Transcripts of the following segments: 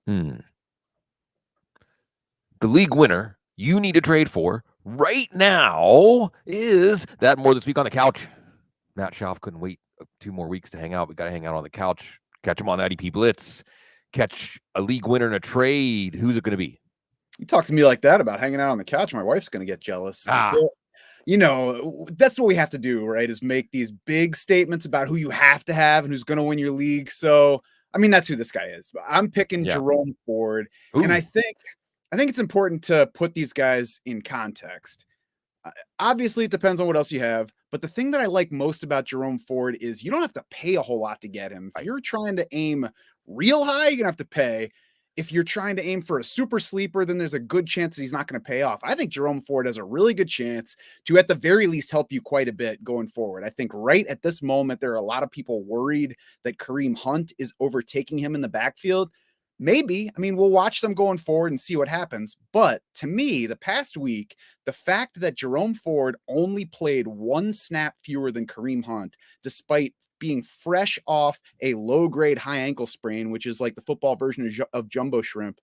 The league winner you need to trade for right now is that more this week on the couch. Matt Schauf couldn't wait 2 more weeks to hang out. We got to hang out on the couch. Catch him on the IDP Blitz. Catch a league winner in a trade. Who's it going to be? You talk to me like that about hanging out on the couch, my wife's going to get jealous. You know, that's what we have to do, right? Is make these big statements about who you have to have and who's going to win your league. So, I mean, that's who this guy is. I'm picking Jerome Ford. Ooh. And I think it's important to put these guys in context. Obviously, it depends on what else you have. But the thing that I like most about Jerome Ford is you don't have to pay a whole lot to get him. If you're trying to aim real high, you're going to have to pay. If you're trying to aim for a super sleeper, then there's a good chance that he's not going to pay off. I think Jerome Ford has a really good chance to, at the very least, help you quite a bit going forward. I think right at this moment, there are a lot of people worried that Kareem Hunt is overtaking him in the backfield. Maybe. I mean, we'll watch them going forward and see what happens. But to me, the past week, the fact that Jerome Ford only played 1 snap fewer than Kareem Hunt, despite being fresh off a low-grade high ankle sprain, which is like the football version of jumbo shrimp,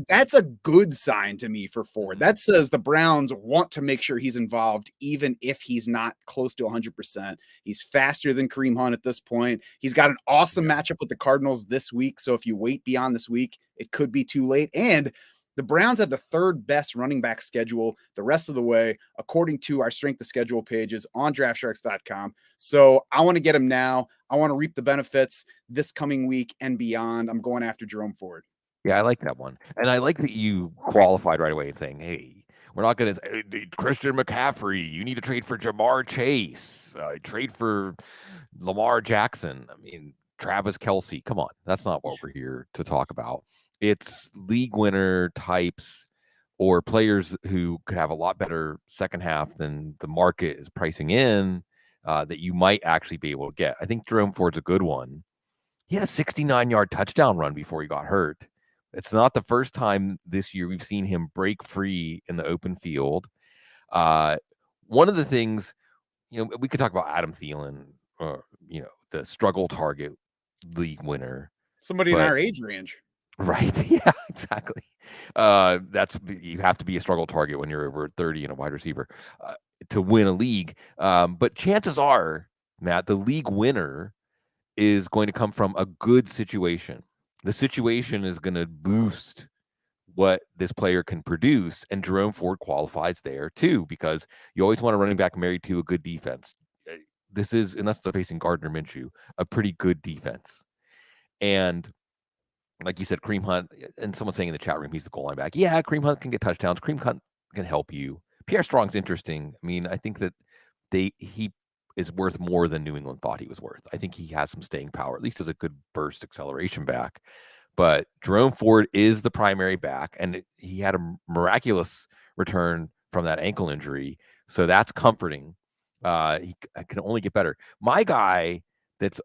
that's a good sign to me for Ford. That says the Browns want to make sure he's involved, even if he's not close to 100%. He's faster than Kareem Hunt at this point. He's got an awesome matchup with the Cardinals this week, so if you wait beyond this week, it could be too late. And the Browns have the 3rd best running back schedule the rest of the way, according to our strength of schedule pages on draftsharks.com. So I want to get him now. I want to reap the benefits this coming week and beyond. I'm going after Jerome Ford. Yeah, I like that one. And I like that you qualified right away and saying, hey, we're not going to say, Christian McCaffrey, you need to trade for Jamar Chase, trade for Lamar Jackson. I mean, Travis Kelce. Come on. That's not what we're here to talk about. It's league winner types or players who could have a lot better second half than the market is pricing in that you might actually be able to get. I think Jerome Ford's a good one. He had a 69-yard touchdown run before he got hurt. It's not the first time this year we've seen him break free in the open field. One of the things, we could talk about Adam Thielen, the struggle target league winner. Somebody in our age range. Right. Yeah, exactly. You have to be a struggle target when you're over 30 and a wide receiver to win a league. But chances are, Matt, the league winner is going to come from a good situation. The situation is going to boost what this player can produce, and Jerome Ford qualifies there too, because you always want a running back married to a good defense. This is, unless they're facing Gardner Minshew, a pretty good defense. And like you said, Kareem Hunt, and someone saying in the chat room, he's the goal line back. Yeah, Kareem Hunt can get touchdowns. Kareem Hunt can help you. Pierre Strong's interesting. I mean, I think that he is worth more than New England thought he was worth. I think he has some staying power, at least as a good burst acceleration back. But Jerome Ford is the primary back, and he had a miraculous return from that ankle injury. So that's comforting. He can only get better. My guy that's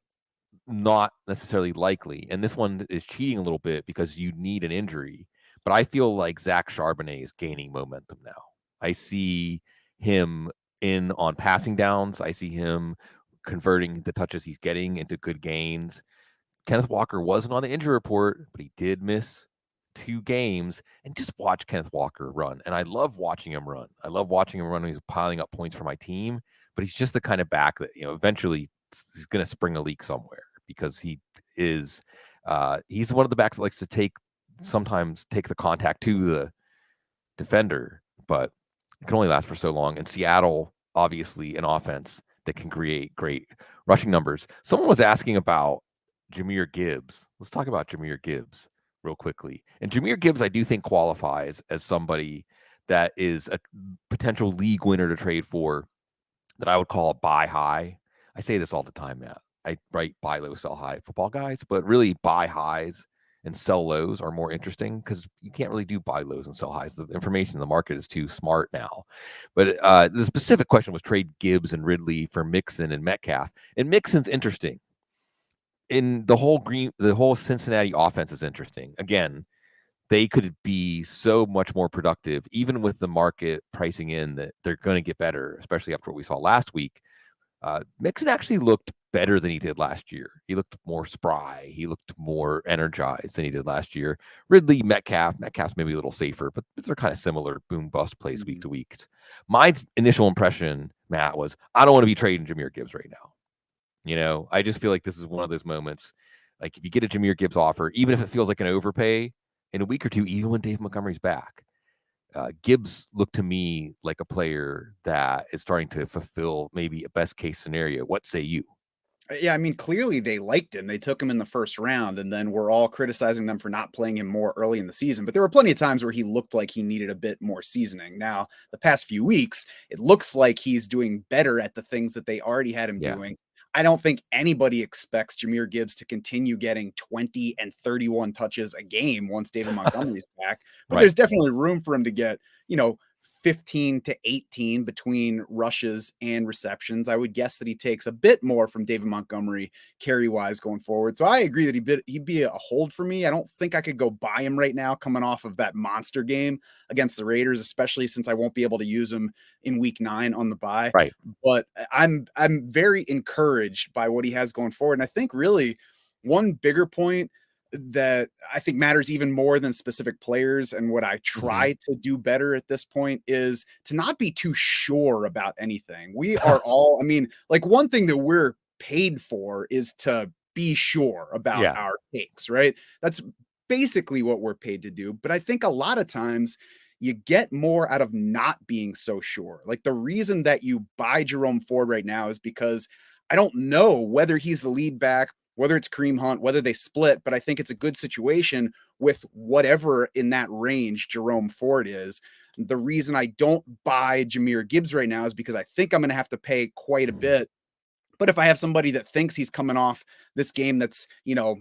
not necessarily likely, and this one is cheating a little bit because you need an injury, but I feel like Zach Charbonnet is gaining momentum now. I see him in on passing downs. I see him converting the touches he's getting into good gains. Kenneth Walker wasn't on the injury report, but he did miss 2 games. And just watch Kenneth Walker run. And I love watching him run. I love watching him run when he's piling up points for my team. But he's just the kind of back that, eventually he's going to spring a leak somewhere, because he is he's one of the backs that likes to sometimes take the contact to the defender, but it can only last for so long. And Seattle, obviously, an offense that can create great rushing numbers. Someone was asking about Jahmyr Gibbs. Let's talk about Jahmyr Gibbs real quickly. And Jahmyr Gibbs, I do think, qualifies as somebody that is a potential league winner to trade for, that I would call a buy high. I say this all the time, Matt. I write buy low, sell high football guys, but really buy highs and sell lows are more interesting, because you can't really do buy lows and sell highs. The information in the market is too smart now. But the specific question was trade Gibbs and Ridley for Mixon and Metcalf. And Mixon's interesting. In the whole Cincinnati offense is interesting. Again, they could be so much more productive, even with the market pricing in that they're going to get better, especially after what we saw last week. Mixon actually looked better than he did last year. He looked more spry. He looked more energized than he did last year. Ridley, Metcalf's maybe a little safer, but they're kind of similar boom bust plays week to week. My initial impression, Matt, was I don't want to be trading Jahmyr Gibbs right now. You know, I just feel like this is one of those moments. Like if you get a Jahmyr Gibbs offer, even if it feels like an overpay in a week or two, even when Dave Montgomery's back, Gibbs looked to me like a player that is starting to fulfill maybe a best case scenario. What say you? Yeah, I mean, clearly they liked him. They took him in the first round, and then we're all criticizing them for not playing him more early in the season. But there were plenty of times where he looked like he needed a bit more seasoning. Now, the past few weeks, it looks like he's doing better at the things that they already had him doing. I don't think anybody expects Jahmyr Gibbs to continue getting 20 and 31 touches a game once David Montgomery's back. But there's definitely room for him to get, 15 to 18 between rushes and receptions. I would guess that he takes a bit more from David Montgomery carry wise going forward. So I agree that he'd be a hold for me. I don't think I could go buy him right now coming off of that monster game against the Raiders, especially since I won't be able to use him in week 9 on the bye. Right. But I'm very encouraged by what he has going forward. And I think really one bigger point that I think matters even more than specific players and what I try to do better at this point is to not be too sure about anything. We are all, I mean, like one thing that we're paid for is to be sure about our takes, right? That's basically what we're paid to do. But I think a lot of times you get more out of not being so sure. Like the reason that you buy Jerome Ford right now is because I don't know whether he's the lead back, whether it's Kareem Hunt, whether they split, but I think it's a good situation with whatever in that range Jerome Ford is. The reason I don't buy Jahmyr Gibbs right now is because I think I'm going to have to pay quite a bit. But if I have somebody that thinks he's coming off this game that's,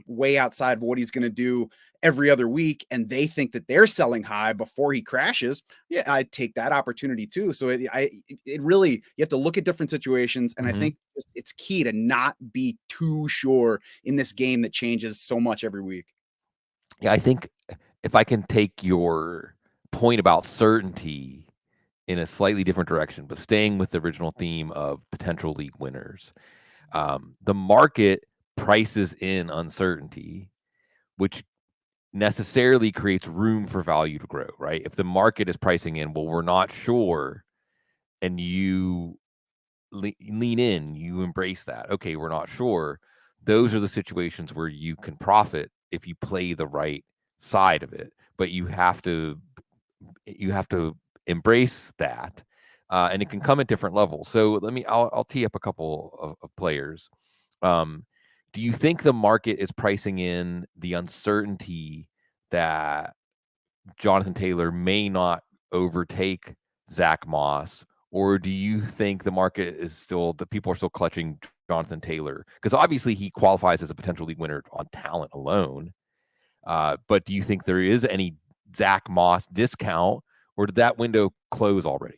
way outside of what he's going to do every other week, and they think that they're selling high before he crashes, I take that opportunity too. So it really, you have to look at different situations. And I think it's key to not be too sure in this game that changes so much every week. Yeah, I think if I can take your point about certainty in a slightly different direction, but staying with the original theme of potential league winners, the market prices in uncertainty, which necessarily creates room for value to grow, right? If the market is pricing in, well, we're not sure, and you lean in, you embrace that. Okay, we're not sure. Those are the situations where you can profit if you play the right side of it, but you have to embrace that, and it can come at different levels. So I'll tee up a couple of players. Do you think the market is pricing in the uncertainty that Jonathan Taylor may not overtake Zach Moss, or do you think the market is still, the people are still clutching Jonathan Taylor? Because obviously he qualifies as a potential league winner on talent alone. But do you think there is any Zach Moss discount, or did that window close already?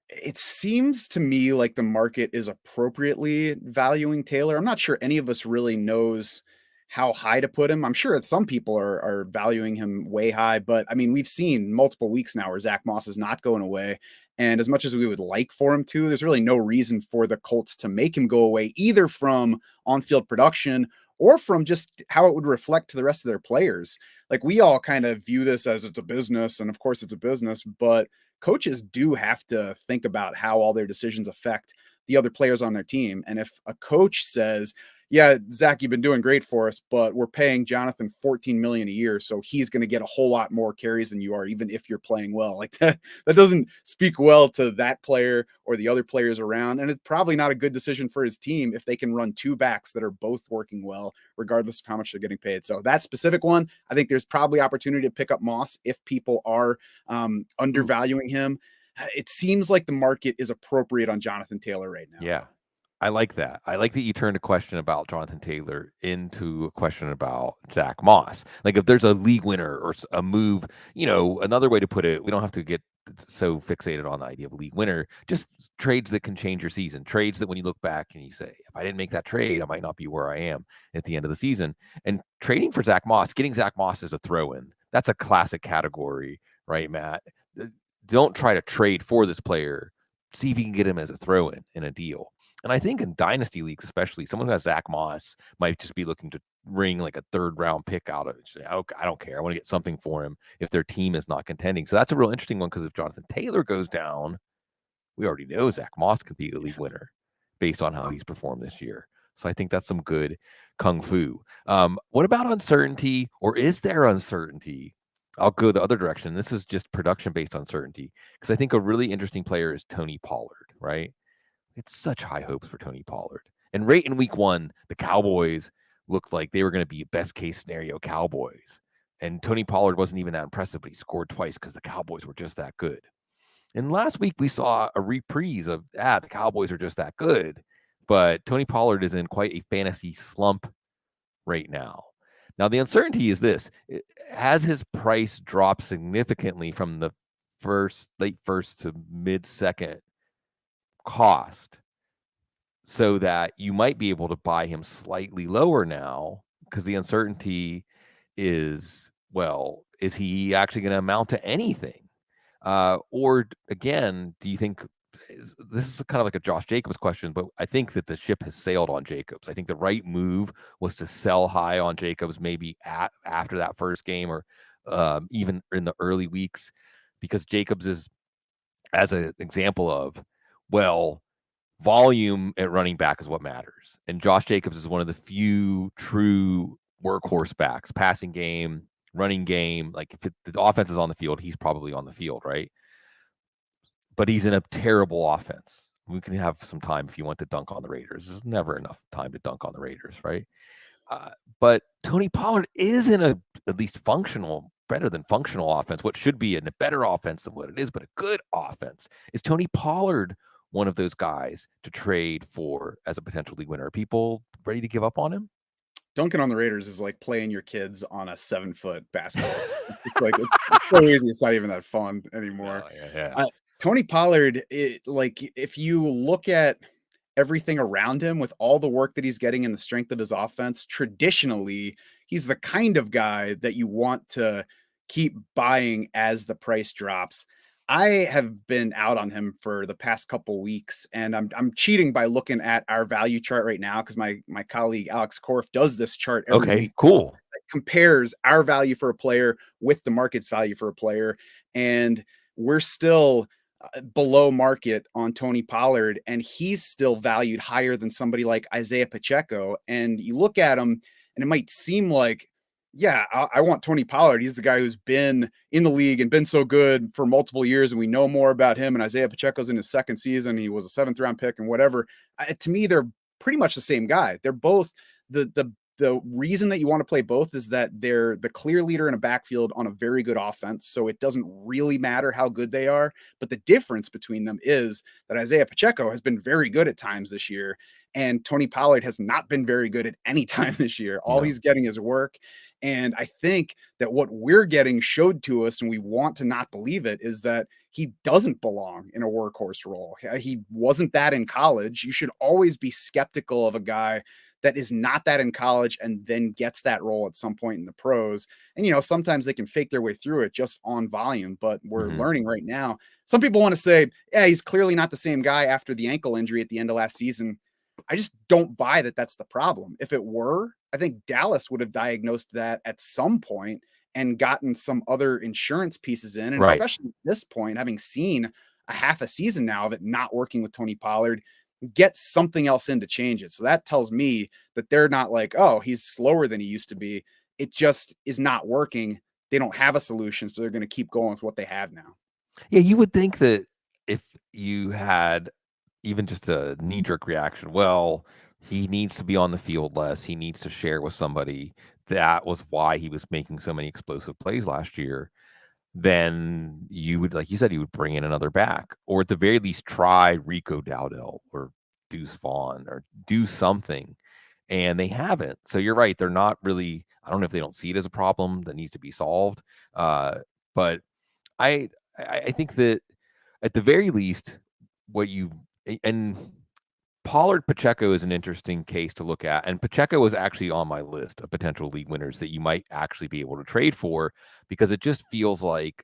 It seems to me like the market is appropriately valuing Taylor. I'm not sure any of us really knows how high to put him. I'm sure that some people are valuing him way high, but I mean, we've seen multiple weeks now where Zach Moss is not going away. And as much as we would like for him to, there's really no reason for the Colts to make him go away, either from on-field production or from just how it would reflect to the rest of their players. Like we all kind of view this as it's a business, and of course it's a business, but coaches do have to think about how all their decisions affect the other players on their team. And if a coach says, yeah, Zach, you've been doing great for us, but we're paying Jonathan $14 million a year, so he's going to get a whole lot more carries than you are, even if you're playing well. Like that doesn't speak well to that player or the other players around. And it's probably not a good decision for his team if they can run two backs that are both working well, regardless of how much they're getting paid. So that specific one, I think there's probably opportunity to pick up Moss if people are undervaluing him. It seems like the market is appropriate on Jonathan Taylor right now. Yeah. I like that. I like that you turned a question about Jonathan Taylor into a question about Zach Moss. Like if there's a league winner or a move, another way to put it, we don't have to get so fixated on the idea of a league winner, just trades that can change your season, trades that when you look back and you say, if I didn't make that trade, I might not be where I am at the end of the season. And trading for Zach Moss, getting Zach Moss as a throw-in, that's a classic category, right, Matt? Don't try to trade for this player. See if you can get him as a throw-in in a deal. And I think in dynasty leagues, especially, someone who has Zach Moss might just be looking to wring like a 3rd round pick out of it. Say, okay, I don't care. I want to get something for him if their team is not contending. So that's a real interesting one, because if Jonathan Taylor goes down, we already know Zach Moss could be a league winner based on how he's performed this year. So I think that's some good kung fu. What about uncertainty, or is there uncertainty? I'll go the other direction. This is just production-based uncertainty, because I think a really interesting player is Tony Pollard, right? It's such high hopes for Tony Pollard. And right in week 1, the Cowboys looked like they were going to be best case scenario Cowboys. And Tony Pollard wasn't even that impressive, but he scored twice because the Cowboys were just that good. And last week we saw a reprise of, the Cowboys are just that good. But Tony Pollard is in quite a fantasy slump right now. Now, the uncertainty is this. Has his price dropped significantly from the late first to mid-second cost, so that you might be able to buy him slightly lower now? Because the uncertainty is, well, is he actually going to amount to anything? Or again, do you think this is kind of like a Josh Jacobs question, but I think that the ship has sailed on Jacobs. I think the right move was to sell high on Jacobs maybe after that first game, or even in the early weeks, because Jacobs is, as an example of, well, volume at running back is what matters. And Josh Jacobs is one of the few true workhorse backs, passing game, running game. Like, if the offense is on the field, he's probably on the field, right? But he's in a terrible offense. We can have some time if you want to dunk on the Raiders. There's never enough time to dunk on the Raiders, right? But Tony Pollard is in a at least better than functional offense, what should be in a better offense than what it is, but a good offense. Is Tony Pollard one of those guys to trade for as a potential league winner? Are people ready to give up on him? Dunking on the Raiders is like playing your kids on a 7-foot basketball. It's like, it's so easy. It's not even that fun anymore. Oh, yeah. Tony Pollard, if you look at everything around him with all the work that he's getting and the strength of his offense, traditionally, he's the kind of guy that you want to keep buying as the price drops. I have been out on him for the past couple weeks, and I'm cheating by looking at our value chart right now, because my colleague Alex Korf does this chart every week. Cool. Compares our value for a player with the market's value for a player, and we're still below market on Tony Pollard, and he's still valued higher than somebody like Isaiah Pacheco. And you look at him, and it might seem like, yeah, I want Tony Pollard. He's the guy who's been in the league and been so good for multiple years, and we know more about him. And Isaiah Pacheco's in his 2nd season. He was a 7th round pick and whatever. To me, they're pretty much the same guy. They're both the reason that you want to play both is that they're the clear leader in a backfield on a very good offense. So it doesn't really matter how good they are. But the difference between them is that Isaiah Pacheco has been very good at times this year, and Tony Pollard has not been very good at any time this year. All he's getting is work. And I think that what we're getting showed to us, and we want to not believe it, is that he doesn't belong in a workhorse role. He wasn't that in college. You should always be skeptical of a guy that is not that in college and then gets that role at some point in the pros. And, sometimes they can fake their way through it just on volume, but we're learning right now. Some people want to say, yeah, he's clearly not the same guy after the ankle injury at the end of last season. I just don't buy that that's the problem. If it were, I think Dallas would have diagnosed that at some point and gotten some other insurance pieces in. And especially at this point, having seen a half a season now of it not working with Tony Pollard, get something else in to change it. So that tells me that they're not like, oh, he's slower than he used to be. It just is not working. They don't have a solution, so they're going to keep going with what they have now. Yeah, you would think that if you had even just a knee-jerk reaction, well, he needs to be on the field less, he needs to share with somebody, that was why he was making so many explosive plays last year, then you would, like you said, you would bring in another back, or at the very least try Rico Dowdell or Deuce Vaughn or do something. And they haven't. So you're right. They're not really, I don't know if they don't see it as a problem that needs to be solved. But I think that at the very least, and Pollard Pacheco is an interesting case to look at. And Pacheco was actually on my list of potential league winners that you might actually be able to trade for, because it just feels like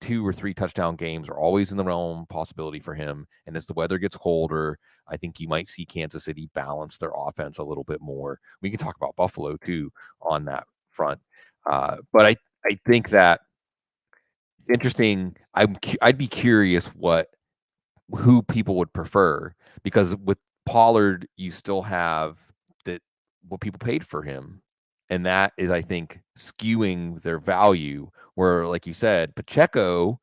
2 or 3 touchdown games are always in the realm possibility for him. And as the weather gets colder, I think you might see Kansas City balance their offense a little bit more. We can talk about Buffalo too on that front. But I think that interesting. I'd be curious who people would prefer, because with Pollard, you still have that what people paid for him. And that is, I think, skewing their value. Where, like you said, Pacheco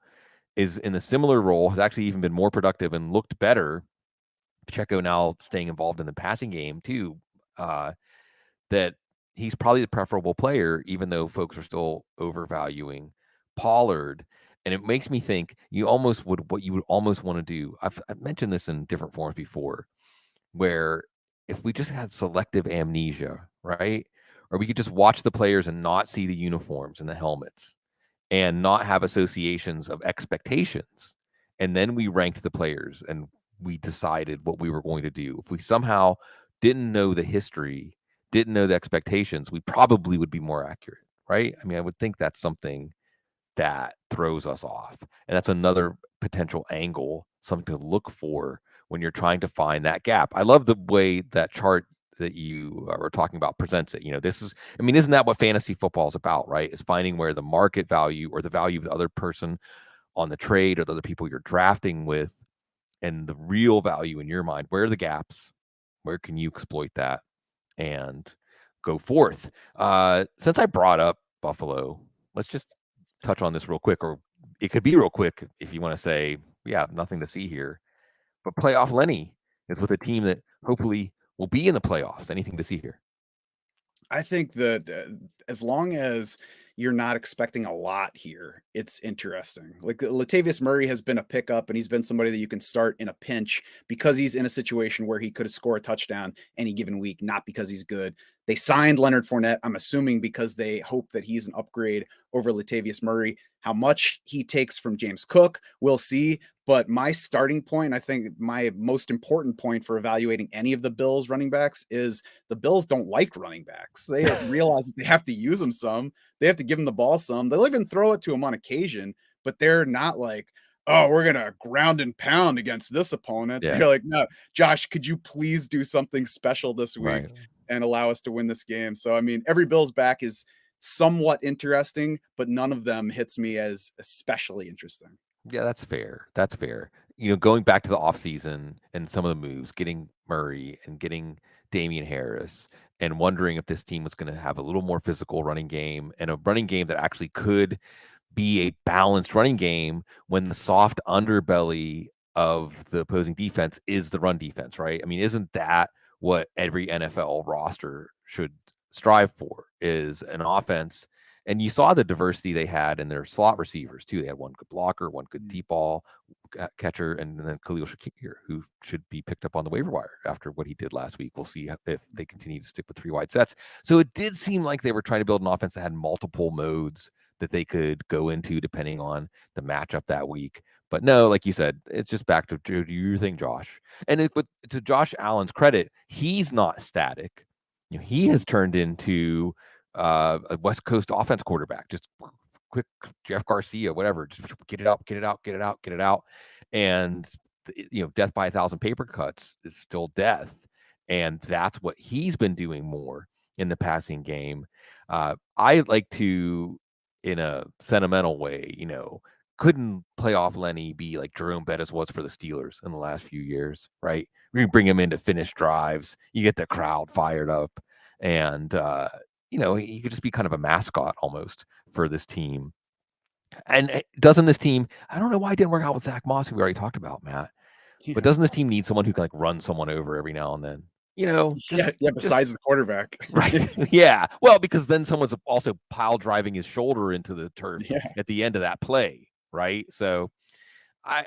is in a similar role, has actually even been more productive and looked better. Pacheco now staying involved in the passing game too. That he's probably the preferable player, even though folks are still overvaluing Pollard. And it makes me think what you would almost want to do. I've mentioned this in different forms before, where if we just had selective amnesia, right? Or we could just watch the players and not see the uniforms and the helmets and not have associations of expectations. And then we ranked the players and we decided what we were going to do. If we somehow didn't know the history, didn't know the expectations, we probably would be more accurate, right? I mean, I would think that's something that throws us off. And that's another potential angle, something to look for when you're trying to find that gap. I love the way that chart that you were talking about presents it. This is, I mean, isn't that what fantasy football is about, right? Is finding where the market value or the value of the other person on the trade or the other people you're drafting with, and the real value in your mind. Where are the gaps? Where can you exploit that and go forth? Since I brought up Buffalo, let's just touch on this real quick, or it could be real quick if you want to say, yeah, nothing to see here. But playoff Lenny is with a team that hopefully will be in the playoffs. Anything to see here? I think that as long as you're not expecting a lot here, it's interesting. Like Latavius Murray has been a pickup, and he's been somebody that you can start in a pinch because he's in a situation where he could score a touchdown any given week, not because he's good. They signed Leonard Fournette, I'm assuming because they hope that he's an upgrade over Latavius Murray. How much he takes from James Cook, we'll see. But my starting point, I think my most important point for evaluating any of the Bills running backs is the Bills don't like running backs. They realize that they have to use them some. They have to give them the ball some. They'll even throw it to them on occasion, but they're not like, oh, we're going to ground and pound against this opponent. Yeah. They're like, no, Josh, could you please do something special this week Right. and allow us to win this game? So, I mean, every Bills back is somewhat interesting, but none of them hits me as especially interesting. Yeah, that's fair. That's fair. Going back to the offseason and some of the moves, getting Murray and getting Damian Harris, and wondering if this team was going to have a little more physical running game, and a running game that actually could be a balanced running game when the soft underbelly of the opposing defense is the run defense, right? I mean, isn't that what every NFL roster should strive for, is an offense? And you saw the diversity they had in their slot receivers too. They had one good blocker, one good deep ball catcher, and then Khalil Shakir, who should be picked up on the waiver wire after what he did last week. We'll see if they continue to stick with 3 wide sets. So it did seem like they were trying to build an offense that had multiple modes that they could go into depending on the matchup that week. But no, like you said, it's just back to do your thing, Josh. But to Josh Allen's credit, he's not static. He has turned into a West Coast offense quarterback, just quick Jeff Garcia, whatever, just get it out, get it out, get it out, get it out. And death by 1,000 paper cuts is still death. And that's what he's been doing more in the passing game. I like to, in a sentimental way, couldn't playoff Lenny be like Jerome Bettis was for the Steelers in the last few years, right? We bring him in to finish drives. You get the crowd fired up. And, he could just be kind of a mascot almost for this team. And doesn't this team, I don't know why it didn't work out with Zach Moss, who we already talked about, Matt, but doesn't this team need someone who can like run someone over every now and then? Besides the quarterback. Right. Yeah. Well, because then someone's also pile driving his shoulder into the turf at the end of that play. Right. So I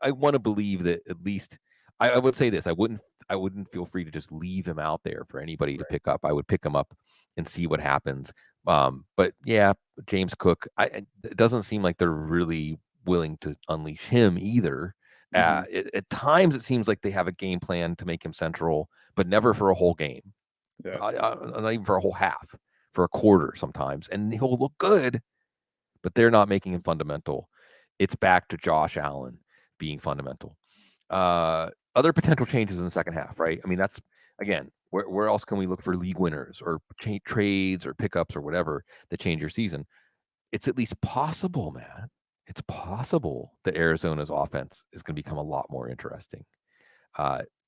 want to believe that at least I would say this. I wouldn't feel free to just leave him out there for anybody to pick up. I would pick him up and see what happens. But yeah, James Cook, it doesn't seem like they're really willing to unleash him either. At times, it seems like they have a game plan to make him central, but never for a whole game. Yeah. Not even for a whole half, for a quarter sometimes. And he'll look good, but they're not making him fundamental. it's back to Josh Allen being fundamental. Other potential changes in the second half, right? I mean, that's again, where else can we look for league winners or trades or pickups or whatever that change your season? It's at least possible, man. It's possible that Arizona's offense is going to become a lot more interesting.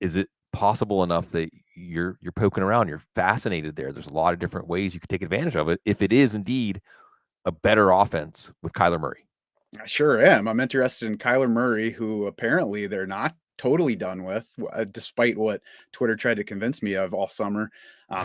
Is it possible enough that you're poking around, you're fascinated there? There's a lot of different ways you could take advantage of it if it is indeed a better offense with Kyler Murray. I sure am. I'm interested in Kyler Murray, who apparently they're not totally done with, despite what Twitter tried to convince me of all summer.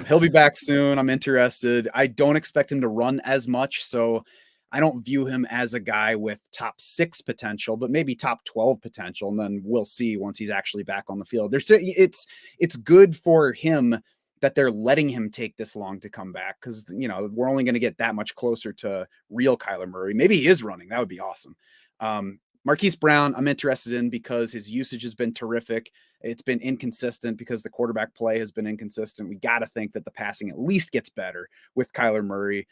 He'll be back soon. I'm interested. I don't expect him to run as much, so I don't view him as a guy with top 6 potential, but maybe top 12 potential, and then we'll see once he's actually back on the field. It's good for him that they're letting him take this long to come back, because we're only going to get that much closer to real Kyler Murray. Maybe he is running. That would be awesome. Marquise Brown, I'm interested in because his usage has been terrific. It's been inconsistent because the quarterback play has been inconsistent. We got to think that the passing at least gets better with Kyler Murray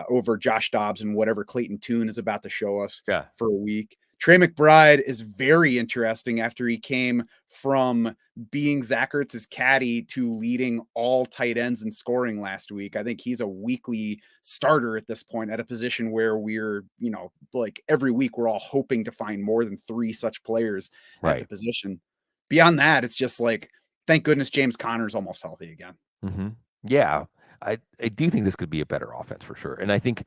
over Josh Dobbs and whatever Clayton Tune is about to show us for a week. Trey McBride is very interesting after he came from being Zach Ertz's caddy to leading all tight ends in scoring last week. I think he's a weekly starter at this point at a position where we're, like every week we're all hoping to find more than 3 such players at the position. Beyond that, it's just like, thank goodness James Conner's almost healthy again. Mm-hmm. Yeah, I do think this could be a better offense for sure. And I think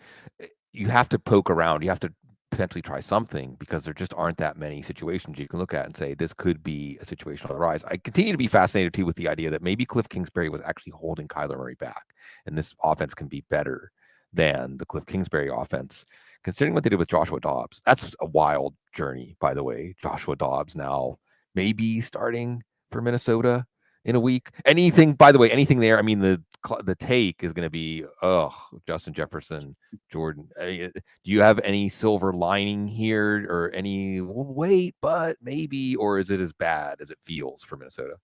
you have to poke around. You have to potentially try something because there just aren't that many situations you can look at and say this could be a situation on the rise. I continue to be fascinated too with the idea that maybe Cliff Kingsbury was actually holding Kyler Murray back, and this offense can be better than the Cliff Kingsbury offense, considering what they did with Joshua Dobbs. That's a wild journey, by the way. Joshua Dobbs now maybe starting for Minnesota in a week. Anything, by the way, anything there. I mean, the take is going to be, Justin Jefferson, Jordan. Do you have any silver lining here or any wait, but maybe, or is it as bad as it feels for Minnesota?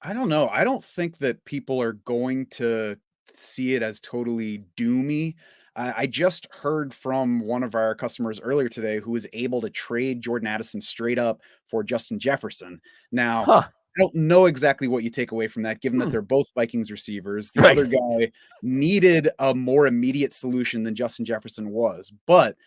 I don't know. I don't think that people are going to see it as totally doomy. I just heard from one of our customers earlier today who was able to trade Jordan Addison straight up for Justin Jefferson. Now, I don't know exactly what you take away from that, given that they're both Vikings receivers. The other guy needed a more immediate solution than Justin Jefferson was. But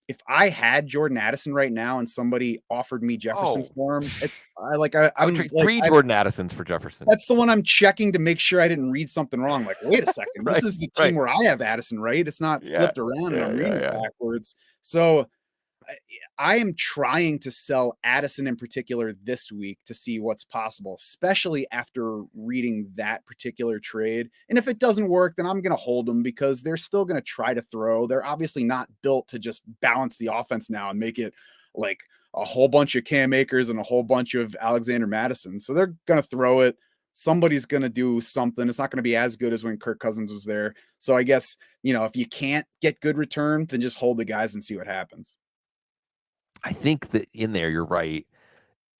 if I had Jordan Addison right now and somebody offered me Jefferson for him, I'm like 3 Jordan Addisons for Jefferson. That's the one I'm checking to make sure I didn't read something wrong. Like, wait a second, this is the team where I have Addison, right? It's not flipped around and I'm reading it backwards. So I am trying to sell Addison in particular this week to see what's possible, especially after reading that particular trade. And if it doesn't work, then I'm going to hold them because they're still going to try to throw. They're obviously not built to just balance the offense now and make it like a whole bunch of Cam Akers and a whole bunch of Alexander Madison. So they're going to throw it. Somebody's going to do something. It's not going to be as good as when Kirk Cousins was there. So I guess, if you can't get good return, then just hold the guys and see what happens. I think that in there, you're right,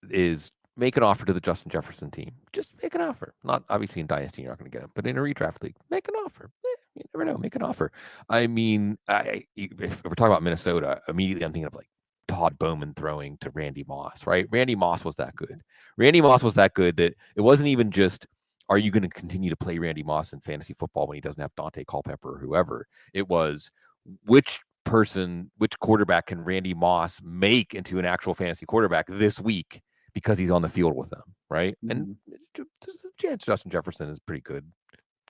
is make an offer to the Justin Jefferson team. Just make an offer. Not obviously in Dynasty, you're not going to get him, but in a redraft league, make an offer. You never know. Make an offer. I mean, if we're talking about Minnesota, immediately I'm thinking of like Todd Bowman throwing to Randy Moss, right? Randy Moss was that good. Randy Moss was that good that it wasn't even just, are you going to continue to play Randy Moss in fantasy football when he doesn't have Dante Culpepper or whoever? It was which quarterback can Randy Moss make into an actual fantasy quarterback this week because he's on the field with them, right? Mm-hmm. And there's a chance Justin Jefferson is pretty good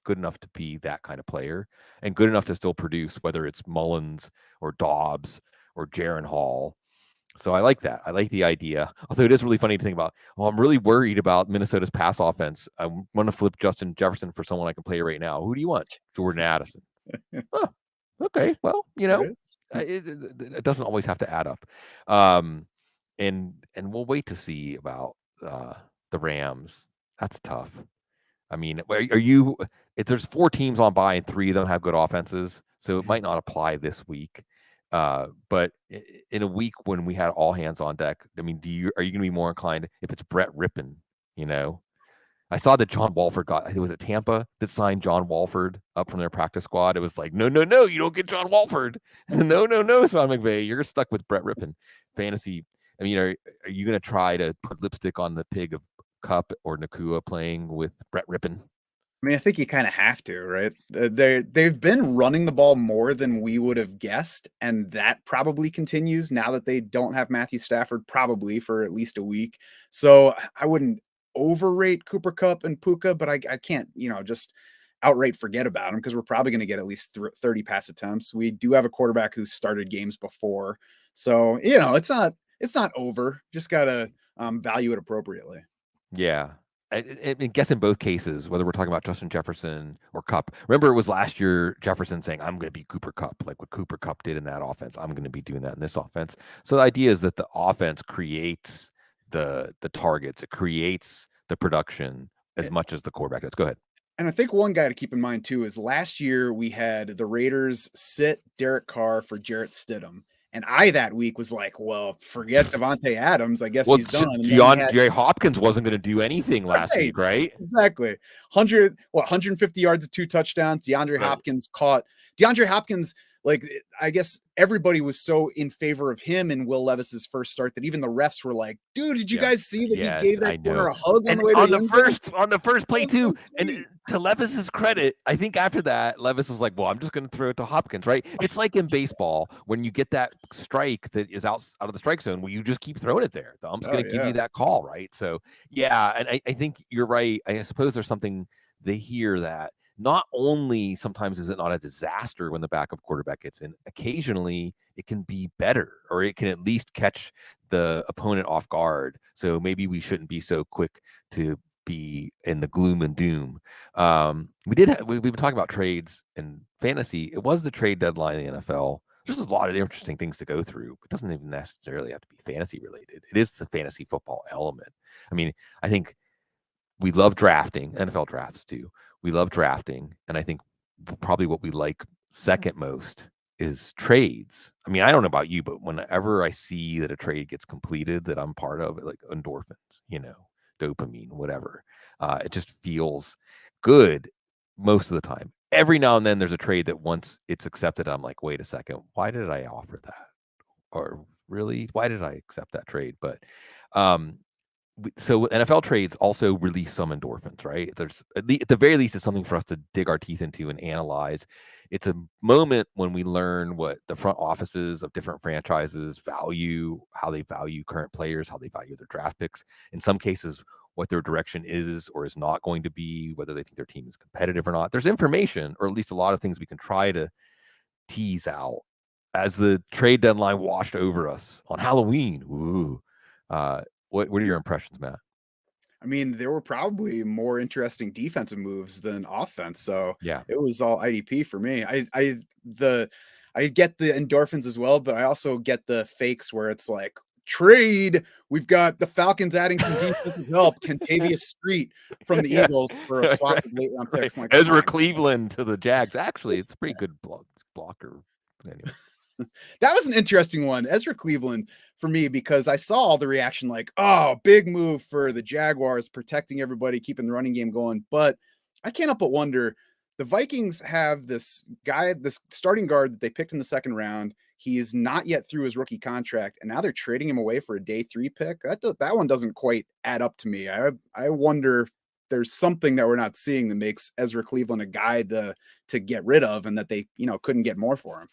enough to be that kind of player and good enough to still produce, whether it's Mullins or Dobbs or Jaron Hall. So I like that. I like the idea. Although it is really funny to think about. Well, I'm really worried about Minnesota's pass offense. I want to flip Justin Jefferson for someone I can play right now. Who do you want? Jordan Addison. Okay, well, it doesn't always have to add up, and we'll wait to see about the Rams. That's tough. I mean, are you? If there's 4 teams on bye and 3 of them have good offenses, so it might not apply this week. But in a week when we had all hands on deck, I mean, are you going to be more inclined if it's Brett Rippon? I saw that John Walford got, it was at Tampa that signed John Walford up from their practice squad. It was like, no, no, no, you don't get John Walford. No, no, no, Sean McVay, you're stuck with Brett Rippon. Fantasy. I mean, are you going to try to put lipstick on the pig of Kupp or Nacua playing with Brett Rippon? I mean, I think you kind of have to, right? They've been running the ball more than we would have guessed, and that probably continues now that they don't have Matthew Stafford probably for at least a week. So I wouldn't overrate Cooper Kupp and Puka, but I can't, just outright forget about him because we're probably going to get at least 30 pass attempts. We do have a quarterback who started games before, so it's not over. Just gotta value it appropriately. Yeah. I guess in both cases, whether we're talking about Justin Jefferson or Kupp, remember it was last year Jefferson saying, I'm going to be Cooper Kupp, like what Cooper Kupp did in that offense. I'm going to be doing that in this offense. So the idea is that the offense creates the targets, it creates the production as much as the quarterback does. Go ahead. And I think one guy to keep in mind too is last year we had the Raiders sit Derek Carr for Jarrett Stidham. And I that week was like, well, forget Devontae Adams. I guess Well, he's done. And then we had Jay Hopkins wasn't going to do anything last week, right? Exactly. 150 yards and 2 touchdowns. DeAndre Hopkins, like, I guess everybody was so in favor of him in Will Levis's first start that even the refs were like, dude, did you guys see that he gave that corner a hug on the way to the first play too? And to Levis's credit, I think after that, Levis was like, well, I'm just going to throw it to Hopkins, right? It's like in baseball when you get that strike that is out of the strike zone, where you just keep throwing it there. The ump's going to give you that call, right? So, yeah, and I think you're right. I suppose there's something they hear that not only sometimes is it not a disaster when the backup quarterback gets in, occasionally it can be better, or it can at least catch the opponent off guard. So maybe we shouldn't be so quick to be in the gloom and doom. We've been talking about trades and fantasy. It was the trade deadline in the NFL. There's a lot of interesting things to go through. It doesn't even necessarily have to be fantasy related. It is the fantasy football element. I mean, I think we love drafting, NFL drafts too. We love drafting, and I think probably what we like second most is trades. I mean, I don't know about you, but whenever I see that a trade gets completed that I'm part of, like endorphins, dopamine, whatever, it just feels good most of the time. Every now and then there's a trade that once it's accepted, I'm like, wait a second, why did I offer that? Or really, why did I accept that trade? But so NFL trades also release some endorphins, right? There's at the very least it's something for us to dig our teeth into and analyze. It's a moment when we learn what the front offices of different franchises value, how they value current players, how they value their draft picks. In some cases, what their direction is or is not going to be, whether they think their team is competitive or not. There's information, or at least a lot of things we can try to tease out as the trade deadline washed over us on Halloween. Ooh. What are your impressions, Matt? I mean, there were probably more interesting defensive moves than offense, so Yeah. it was all IDP for me. I get the endorphins as well, but I also get the fakes where it's like, trade. We've got the Falcons adding some defensive help. Contavious Street from the Eagles for a swap of late round picks. Like, Ezra Cleveland to the Jags. Actually, it's a pretty good blocker. Anyway. That was an interesting one, Ezra Cleveland, for me, because I saw all the reaction like, oh, big move for the Jaguars, protecting everybody, keeping the running game going. But I can't help but wonder, the Vikings have this guy, this starting guard that they picked in the second round. He's not yet through his rookie contract, and now they're trading him away for a day 3 pick. That one doesn't quite add up to me. I wonder if there's something that we're not seeing that makes Ezra Cleveland a guy to get rid of, and that they couldn't get more for him.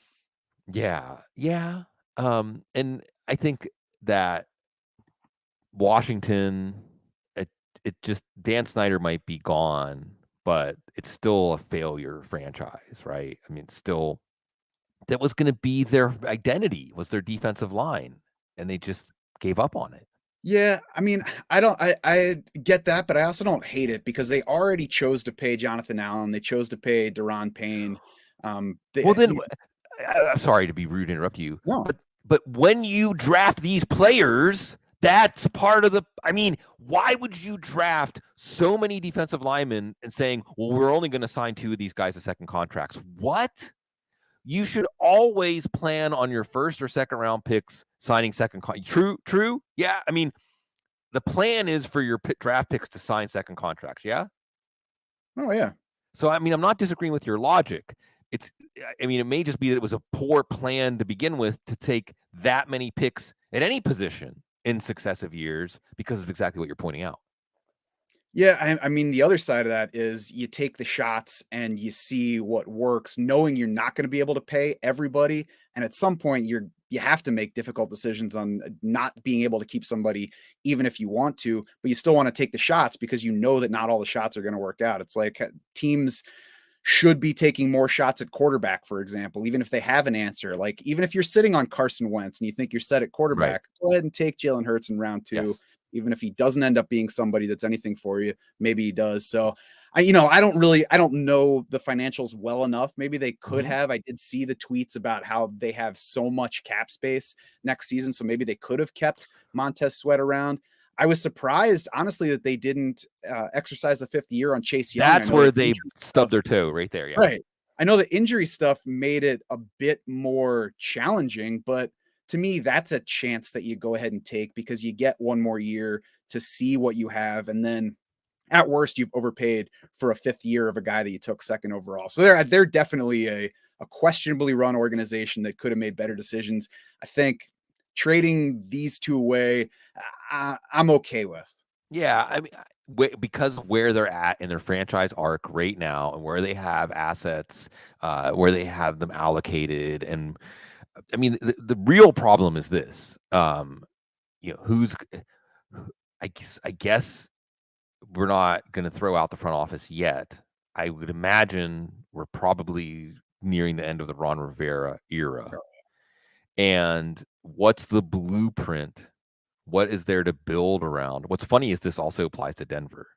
Yeah. And I think that Washington, it just Dan Snyder might be gone, but it's still a failure franchise, right? I mean, still that was going to be their identity, was their defensive line, and they just gave up on it. Yeah, I mean, I get that, but I also don't hate it because they already chose to pay Jonathan Allen. They chose to pay Daron Payne. I'm sorry to be rude to interrupt you, no. but when you draft these players, that's part of why would you draft so many defensive linemen and saying, well, we're only going to sign 2 of these guys to second contracts? What? You should always plan on your first or second round picks signing second. True. Yeah. I mean, the plan is for your draft picks to sign second contracts. Yeah. Oh yeah. So I mean, I'm not disagreeing with your logic. I mean, it may just be that it was a poor plan to begin with to take that many picks at any position in successive years because of exactly what you're pointing out. Yeah, I mean, the other side of that is you take the shots and you see what works, knowing you're not going to be able to pay everybody, and at some point you have to make difficult decisions on not being able to keep somebody, even if you want to, but you still want to take the shots because you know that not all the shots are going to work out. It's like teams should be taking more shots at quarterback, for example, even if they have an answer. Like, even if you're sitting on Carson Wentz and you think you're set at quarterback, go ahead and take Jalen Hurts in round 2. Yes. Even if he doesn't end up being somebody that's anything for you, maybe he does. So I don't know the financials well enough. Maybe they could have. I did see the tweets about how they have so much cap space next season. So maybe they could have kept Montez Sweat around. I was surprised, honestly, that they didn't exercise the 5th year on Chase Young. That's where they stubbed their toe right there. Yeah. Right. I know the injury stuff made it a bit more challenging, but to me, that's a chance that you go ahead and take because you get one more year to see what you have. And then at worst, you've overpaid for a 5th year of a guy that you took 2nd overall. So they're definitely a questionably run organization that could have made better decisions. I think trading these two away, I'm okay with. Yeah, I mean, because of where they're at in their franchise arc right now, and where they have assets, where they have them allocated, and I mean, the real problem is this. I guess we're not going to throw out the front office yet. I would imagine we're probably nearing the end of the Ron Rivera era. And what's the blueprint? What is there to build around? What's funny is this also applies to Denver.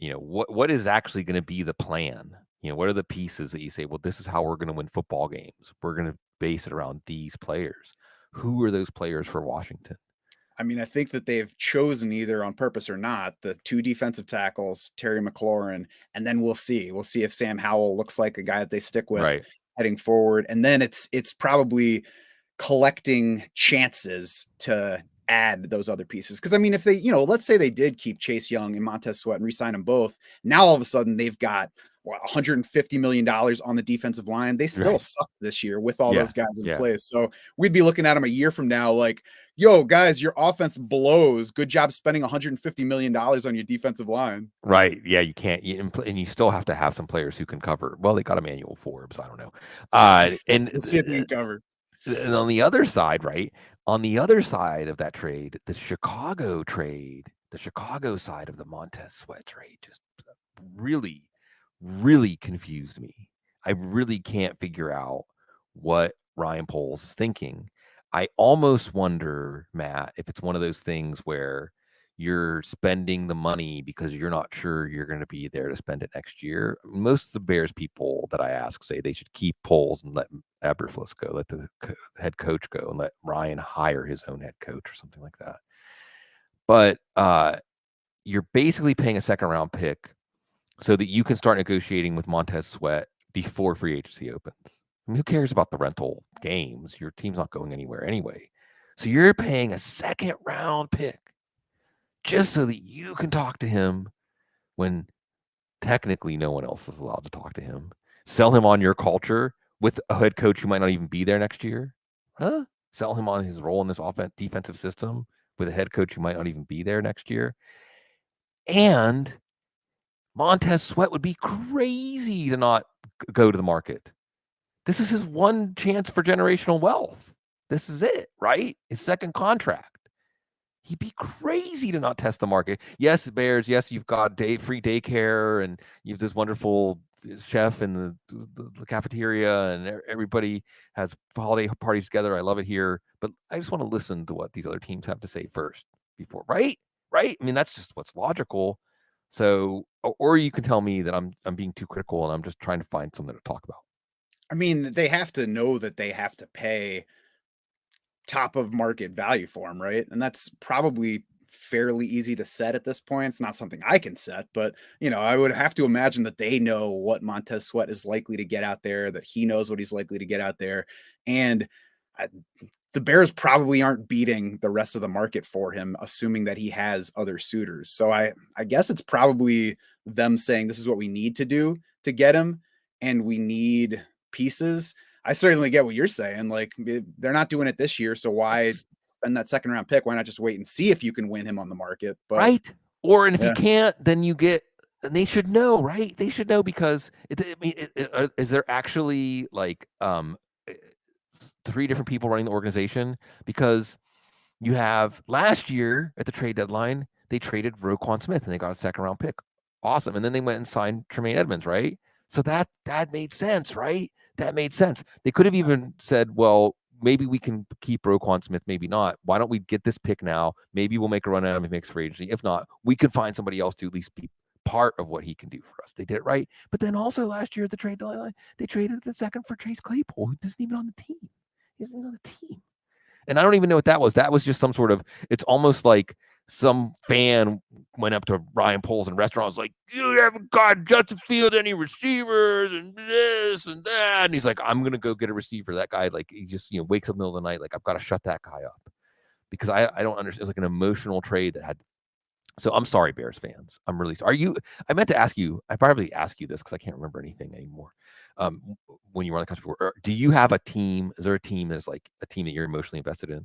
What is actually going to be the plan? What are the pieces that you say, well, this is how we're going to win football games. We're going to base it around these players. Who are those players for Washington? I mean, I think that they've chosen, either on purpose or not, the 2 defensive tackles, Terry McLaurin, and then we'll see. We'll see if Sam Howell looks like a guy that they stick with heading forward. And then it's probably collecting chances to add those other pieces. Because I mean, if they, let's say they did keep Chase Young and Montez Sweat and re-sign them both, now all of a sudden they've got $150 million on the defensive line. They still suck this year with all those guys in place. So we'd be looking at them a year from now like, yo, guys, your offense blows. Good job spending $150 million on your defensive line. Right. Yeah, you can't. And you still have to have some players who can cover. Well, they got Emmanuel Forbes. I don't know. And we'll see if they can cover. And on the other side, right? On the other side of that trade, the Chicago side of the Montez Sweat trade just really confused me. I really can't figure out what Ryan Poles is thinking. I almost wonder, Matt, if it's one of those things where you're spending the money because you're not sure you're going to be there to spend it next year. Most of the Bears people that I ask say they should keep Poles and let Eberflus go, let the head coach go, and let Ryan hire his own head coach or something like that. But you're basically paying a 2nd round pick so that you can start negotiating with Montez Sweat before free agency opens. I mean, who cares about the rental games? Your team's not going anywhere anyway. So you're paying a 2nd round pick just so that you can talk to him when technically no one else is allowed to talk to him. Sell him on your culture with a head coach who might not even be there next year. Huh? Sell him on his role in this defensive system with a head coach who might not even be there next year. And Montez Sweat would be crazy to not go to the market. This is his one chance for generational wealth. This is it, right? His 2nd contract. He'd be crazy to not test the market. Yes, Bears. Yes, you've got free daycare, and you have this wonderful chef in the cafeteria, and everybody has holiday parties together. I love it here, but I just want to listen to what these other teams have to say first before, right? I mean, that's just what's logical. So, or you can tell me that I'm being too critical, and I'm just trying to find something to talk about. I mean, they have to know that they have to pay top of market value for him, right? And that's probably fairly easy to set at this point. It's not something I can set, but I would have to imagine that they know what Montez Sweat is likely to get out there, that he knows what he's likely to get out there. And the Bears probably aren't beating the rest of the market for him, assuming that he has other suitors. So I guess it's probably them saying this is what we need to do to get him, and we need pieces. I certainly get what you're saying. Like they're not doing it this year, so why spend that second round pick? Why not just wait and see if you can win him on the market? But Right? Or and if you yeah, can't, then you get. And they should know, right? They should know because I mean, is there actually like eh, three different people running the organization? Because you have last year at the trade deadline, they traded Roquan Smith and they got a second round pick. Awesome. And then they went and signed Tremaine Edmonds, right? So that made sense, right? That made sense. They could have even said, well, maybe we can keep Roquan Smith, maybe not. Why don't we get this pick now? Maybe we'll make a run at him if he makes free agency. If not, we could find somebody else to at least be part of what he can do for us. They did it right. But then also last year at the trade deadline, they traded the second for Chase Claypool, who isn't even on the team. He isn't even on the team. And I don't even know what that was. That was just some sort of, it's almost like some fan went up to Ryan Poles in restaurants like, you haven't got Justin Field any receivers and this and that. And he's like, I'm going to go get a receiver. That guy, like, he just, wakes up in the middle of the night. Like, I've got to shut that guy up because I don't understand. It's like an emotional trade that had. So I'm sorry, Bears fans. I'm really sorry. I meant to ask you, I probably asked you this because I can't remember anything anymore. When you were on the country, do you have a team? Is there a team that's like a team that you're emotionally invested in?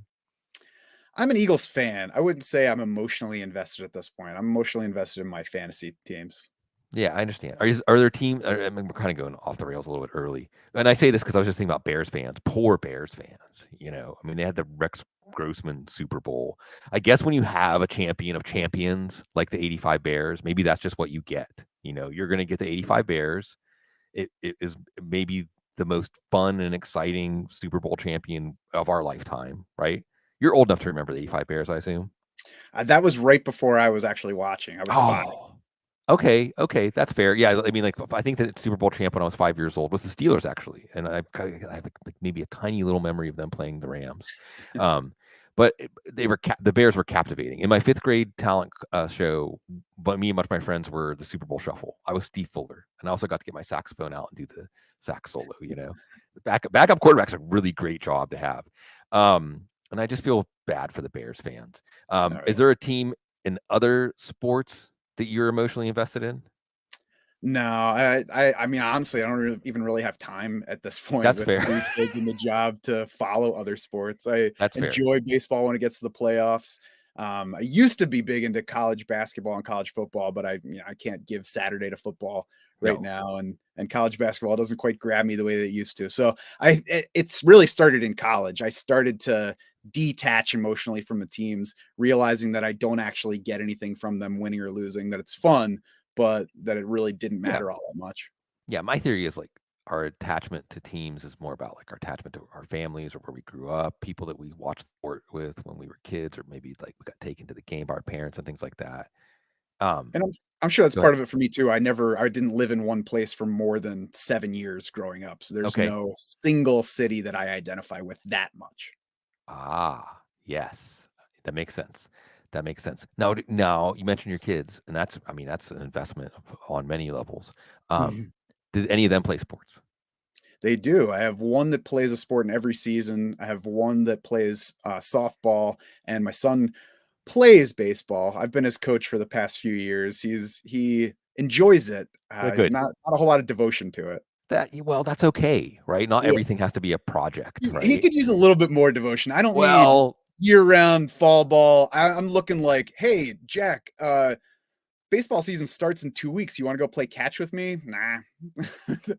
I'm an Eagles fan. I wouldn't say I'm emotionally invested at this point. I'm emotionally invested in my fantasy teams. Yeah, I understand. Are there teams? I mean, we're kind of going off the rails a little bit early, and I say this because I was just thinking about Bears fans, poor Bears fans. I mean, they had the Rex Grossman Super Bowl. I guess when you have a champion of champions like the '85 Bears, maybe that's just what you get. You're going to get the '85 Bears. It is maybe the most fun and exciting Super Bowl champion of our lifetime, right? You're old enough to remember the '85 Bears, I assume. That was right before I was actually watching. I was 5. Oh, okay, that's fair. Yeah, I mean, like, I think that Super Bowl champ when I was 5 years old was the Steelers, actually, and I have like maybe a tiny little memory of them playing the Rams. But the Bears were captivating. In my 5th grade talent show, but me and much of my friends were the Super Bowl Shuffle. I was Steve Fuller, and I also got to get my saxophone out and do the sax solo. The backup quarterback's a really great job to have. And I just feel bad for the Bears fans. Is there a team in other sports that you're emotionally invested in? No, I mean, honestly, I don't even really have time at this point That's with fair. 3 kids in the job to follow other sports. I That's fair. enjoy baseball when it gets to the playoffs. I used to be big into college basketball and college football, but I can't give Saturday to football right No. now, and college basketball doesn't quite grab me the way that it used to. So it's really started in college. I started to detach emotionally from the teams, realizing that I don't actually get anything from them winning or losing, that it's fun, but that it really didn't Yeah. matter all that much. Yeah. My theory is like our attachment to teams is more about like our attachment to our families or where we grew up, people that we watched sport with when we were kids, or maybe like we got taken to the game by our parents and things like that. And I'm sure that's Go ahead. part of it for me too. I didn't live in one place for more than 7 years growing up. So there's Okay. no single city that I identify with that much. Yes. That makes sense. That makes sense. Now you mentioned your kids, and that's an investment on many levels. Did any of them play sports? They do. I have one that plays a sport in every season. I have one that plays softball, and my son plays baseball. I've been his coach for the past few years. He enjoys it. Yeah, good. Not a whole lot of devotion to it. Well, that's okay, right? Not Yeah. everything has to be a project, He right? could use a little bit more devotion. I don't need Well, year-round fall ball. I'm looking like, hey, Jack, baseball season starts in 2 weeks. You want to go play catch with me? Nah.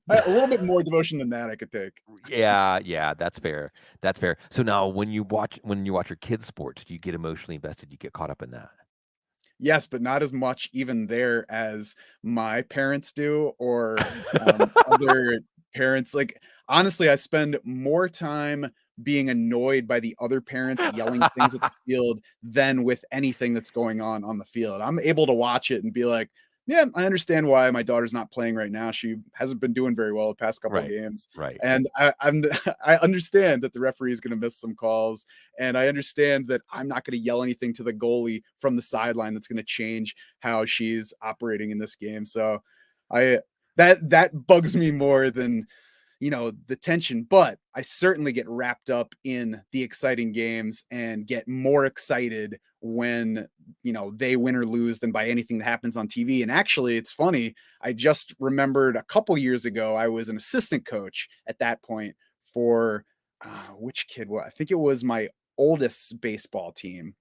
A little bit more devotion than that I could take. yeah, that's fair. That's fair. So now when you watch your kids' sports, do you get emotionally invested? You get caught up in that? Yes, but not as much even there as my parents do, or other parents. Like, honestly, I spend more time being annoyed by the other parents yelling things at the field than with anything that's going on the field. I'm able to watch it and be like, yeah, I understand why my daughter's not playing right now. She hasn't been doing very well the past couple of Right. games. Right. And I understand that the referee is going to miss some calls, and I understand that I'm not going to yell anything to the goalie from the sideline that's going to change how she's operating in this game. So I that bugs me more than the tension, but I certainly get wrapped up in the exciting games and get more excited when, they win or lose than by anything that happens on TV. And actually, it's funny. I just remembered a couple years ago, I was an assistant coach at that point for which kid? Well, I think it was my oldest baseball team.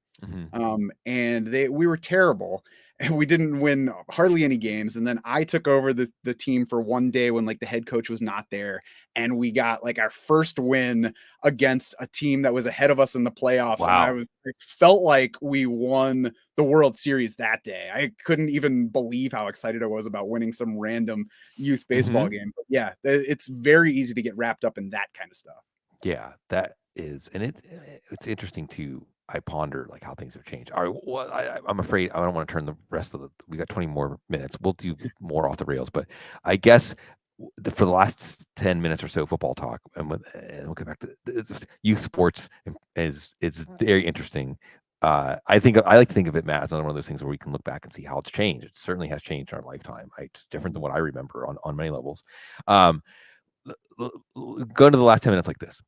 And we were terrible and we didn't win hardly any games. And then I took over the team for one day when like the head coach was not there. And we got like our first win against a team that was ahead of us in the playoffs. And Wow. it felt like we won the World Series that day. I couldn't even believe how excited I was about winning some random youth baseball game. But yeah, it's very easy to get wrapped up in that kind of stuff. Yeah, that is, and it's interesting too. I ponder like how things have changed. All right, well, I'm afraid I don't want to turn the rest of we got 20 more minutes. We'll do more off the rails, but I guess for the last 10 minutes or so, football talk, and we'll get back to youth sports is very interesting. I like to think of it, Matt, as another one of those things where we can look back and see how it's changed. It certainly has changed in our lifetime. It's different than what I remember on many levels. Go into the last 10 minutes like this.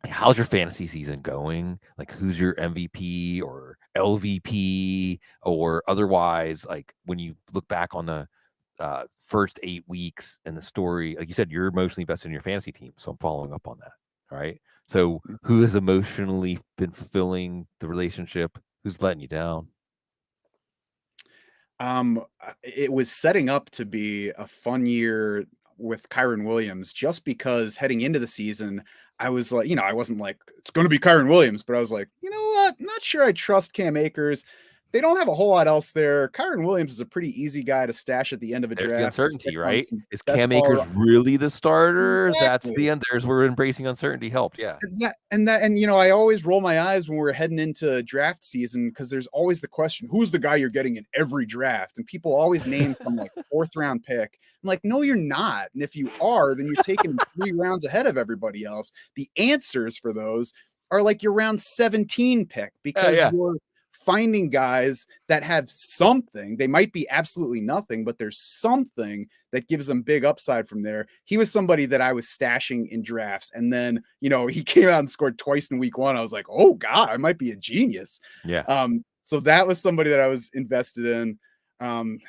How's your fantasy season going? Like, who's your MVP or LVP or otherwise? Like, when you look back on the first 8 weeks and the story, like you said, you're emotionally invested in your fantasy team. So I'm following up on that. All right. So who has emotionally been fulfilling the relationship? Who's letting you down? It was setting up to be a fun year with Kyron Williams just because heading into the season, I was like, I wasn't like, it's going to be Kyron Williams, but I was like, you know what? Not sure I trust Cam Akers. They don't have a whole lot else there. Kyron Williams is a pretty easy guy to stash at the end of a There's the draft to stick uncertainty, on right? some Is best Cam Akers ball. really the starter? That's Exactly. the end. There's where embracing uncertainty helped. Yeah. And I always roll my eyes when we're heading into draft season because there's always the question, who's the guy you're getting in every draft? And people always name some like 4th-round pick. I'm like, no, you're not. And if you are, then you're taking 3 rounds ahead of everybody else. The answers for those are like your round 17 pick because Yeah. you're finding guys that have something. They might be absolutely nothing, but there's something that gives them big upside from there. He was somebody that I was stashing in drafts. And then, he came out and scored twice in week 1. I was like, oh God, I might be a genius. Yeah. So that was somebody that I was invested in. I'm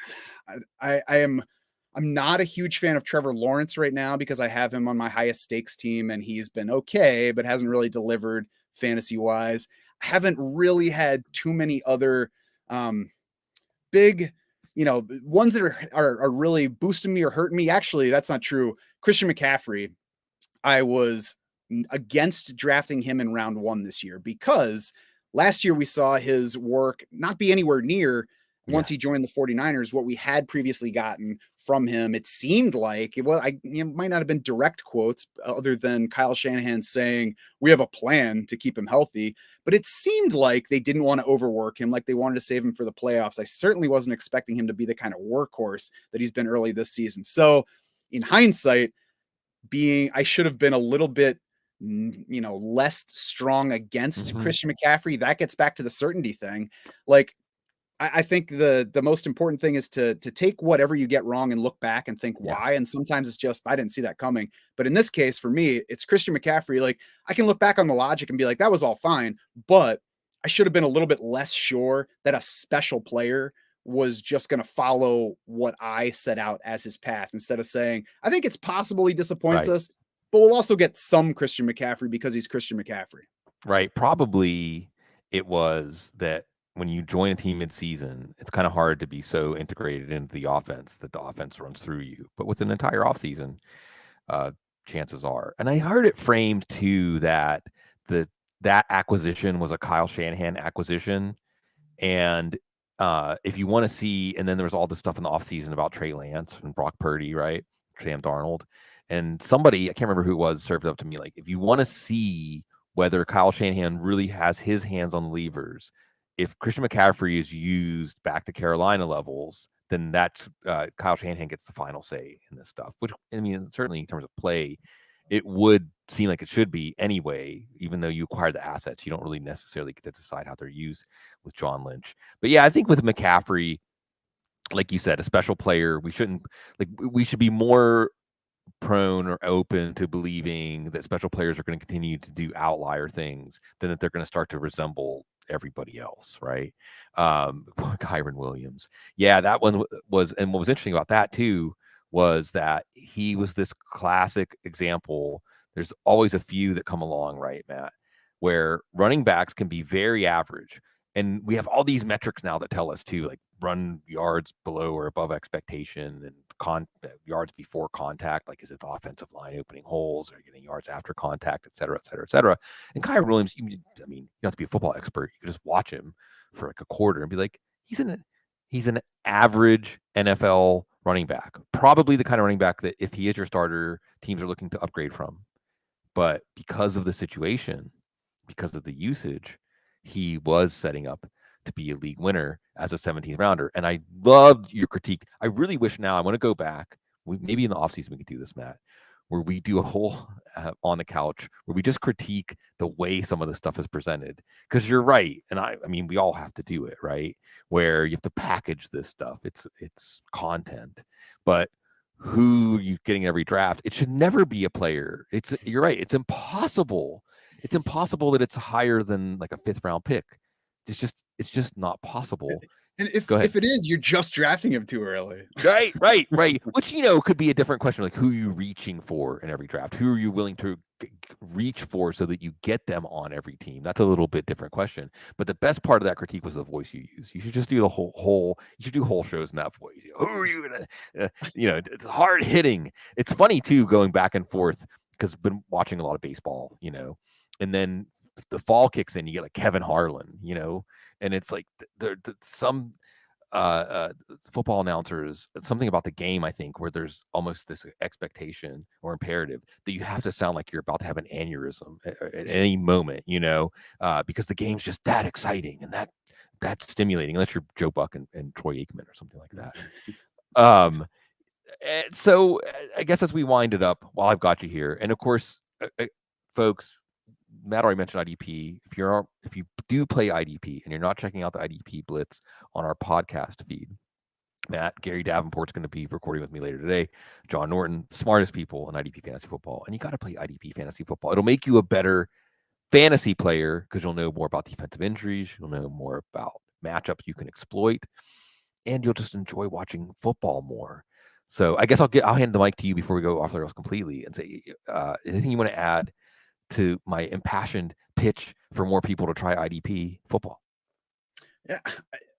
not a huge fan of Trevor Lawrence right now because I have him on my highest stakes team and he's been okay, but hasn't really delivered fantasy wise. I haven't really had too many other big, ones that are really boosting me or hurting me. Actually, that's not true. Christian McCaffrey, I was against drafting him in round 1 this year because last year we saw his work not be anywhere near once he joined the 49ers, what we had previously gotten from him. It seemed like it might not have been direct quotes other than Kyle Shanahan saying we have a plan to keep him healthy, but it seemed like they didn't want to overwork him, like they wanted to save him for the playoffs. I certainly wasn't expecting him to be the kind of workhorse that he's been early this season. So in hindsight, I should have been a little bit, less strong against Christian McCaffrey. That gets back to the certainty thing. Like, I think the most important thing is to take whatever you get wrong and look back and think why. And sometimes it's just, I didn't see that coming. But in this case, for me, it's Christian McCaffrey. Like, I can look back on the logic and be like, that was all fine, but I should have been a little bit less sure that a special player was just going to follow what I set out as his path instead of saying, I think it's possible he disappoints us, but we'll also get some Christian McCaffrey because he's Christian McCaffrey. Right. Probably it was that when you join a team mid-season, it's kind of hard to be so integrated into the offense that the offense runs through you. But with an entire offseason, chances are. And I heard it framed too that that acquisition was a Kyle Shanahan acquisition. And if you want to see, and then there was all this stuff in the offseason about Trey Lance and Brock Purdy, right? Sam Darnold. And somebody, I can't remember who it was, served up to me like, if you want to see whether Kyle Shanahan really has his hands on the levers, if Christian McCaffrey is used back to Carolina levels, then that's Kyle Shanahan gets the final say in this stuff. Which, I mean, certainly in terms of play, it would seem like it should be anyway, even though you acquire the assets. You don't really necessarily get to decide how they're used with John Lynch. But yeah, I think with McCaffrey, like you said, a special player, we should be more prone or open to believing that special players are going to continue to do outlier things, then that they're going to start to resemble everybody else, right? Kyron Williams. Yeah, that one was, and what was interesting about that too was that he was this classic example. There's always a few that come along, right, Matt, where running backs can be very average. And we have all these metrics now that tell us too, like run yards below or above expectation and yards before contact, like is it the offensive line opening holes or getting yards after contact, et cetera, et cetera, et cetera. And Kyron Williams, I mean, you don't have to be a football expert. You can just watch him for like a quarter and be like, he's an average NFL running back, probably the kind of running back that if he is your starter, teams are looking to upgrade from. But because of the situation, because of the usage, he was setting up to be a league winner as a 17th rounder. And I loved your critique. I really wish now I want to go back. Maybe in the offseason we could do this, Matt, where we do a whole on the couch where we just critique the way some of the stuff is presented. Because you're right. And I mean, we all have to do it, right? Where you have to package this stuff. It's content. But who you getting in every draft, it should never be a player. You're right. It's impossible. It's impossible that it's higher than like a 5th round pick. It's just not possible. And if it is, you're just drafting him too early. Right. Which, could be a different question. Like, who are you reaching for in every draft? Who are you willing to reach for so that you get them on every team? That's a little bit different question. But the best part of that critique was the voice you use. You should just do the whole. You should do whole shows in that voice. Who are you gonna? It's hard hitting. It's funny too, going back and forth because I've been watching a lot of baseball. And then the fall kicks in, you get like Kevin Harlan. And it's like some football announcers, something about the game, I think, where there's almost this expectation or imperative that you have to sound like you're about to have an aneurysm at any moment, because the game's just that exciting and that's stimulating, unless you're Joe Buck and Troy Aikman or something like that. So I guess as we wind it up, while I've got you here, and of course, folks, Matt already mentioned IDP. If you do play IDP and you're not checking out the IDP Blitz on our podcast feed, Matt, Gary Davenport's going to be recording with me later today. John Norton, smartest people in IDP fantasy football, and you got to play IDP fantasy football. It'll make you a better fantasy player because you'll know more about defensive injuries, you'll know more about matchups you can exploit, and you'll just enjoy watching football more. So I guess I'll hand the mic to you before we go off the rails completely and say anything you want to add to my impassioned pitch for more people to try IDP football. Yeah,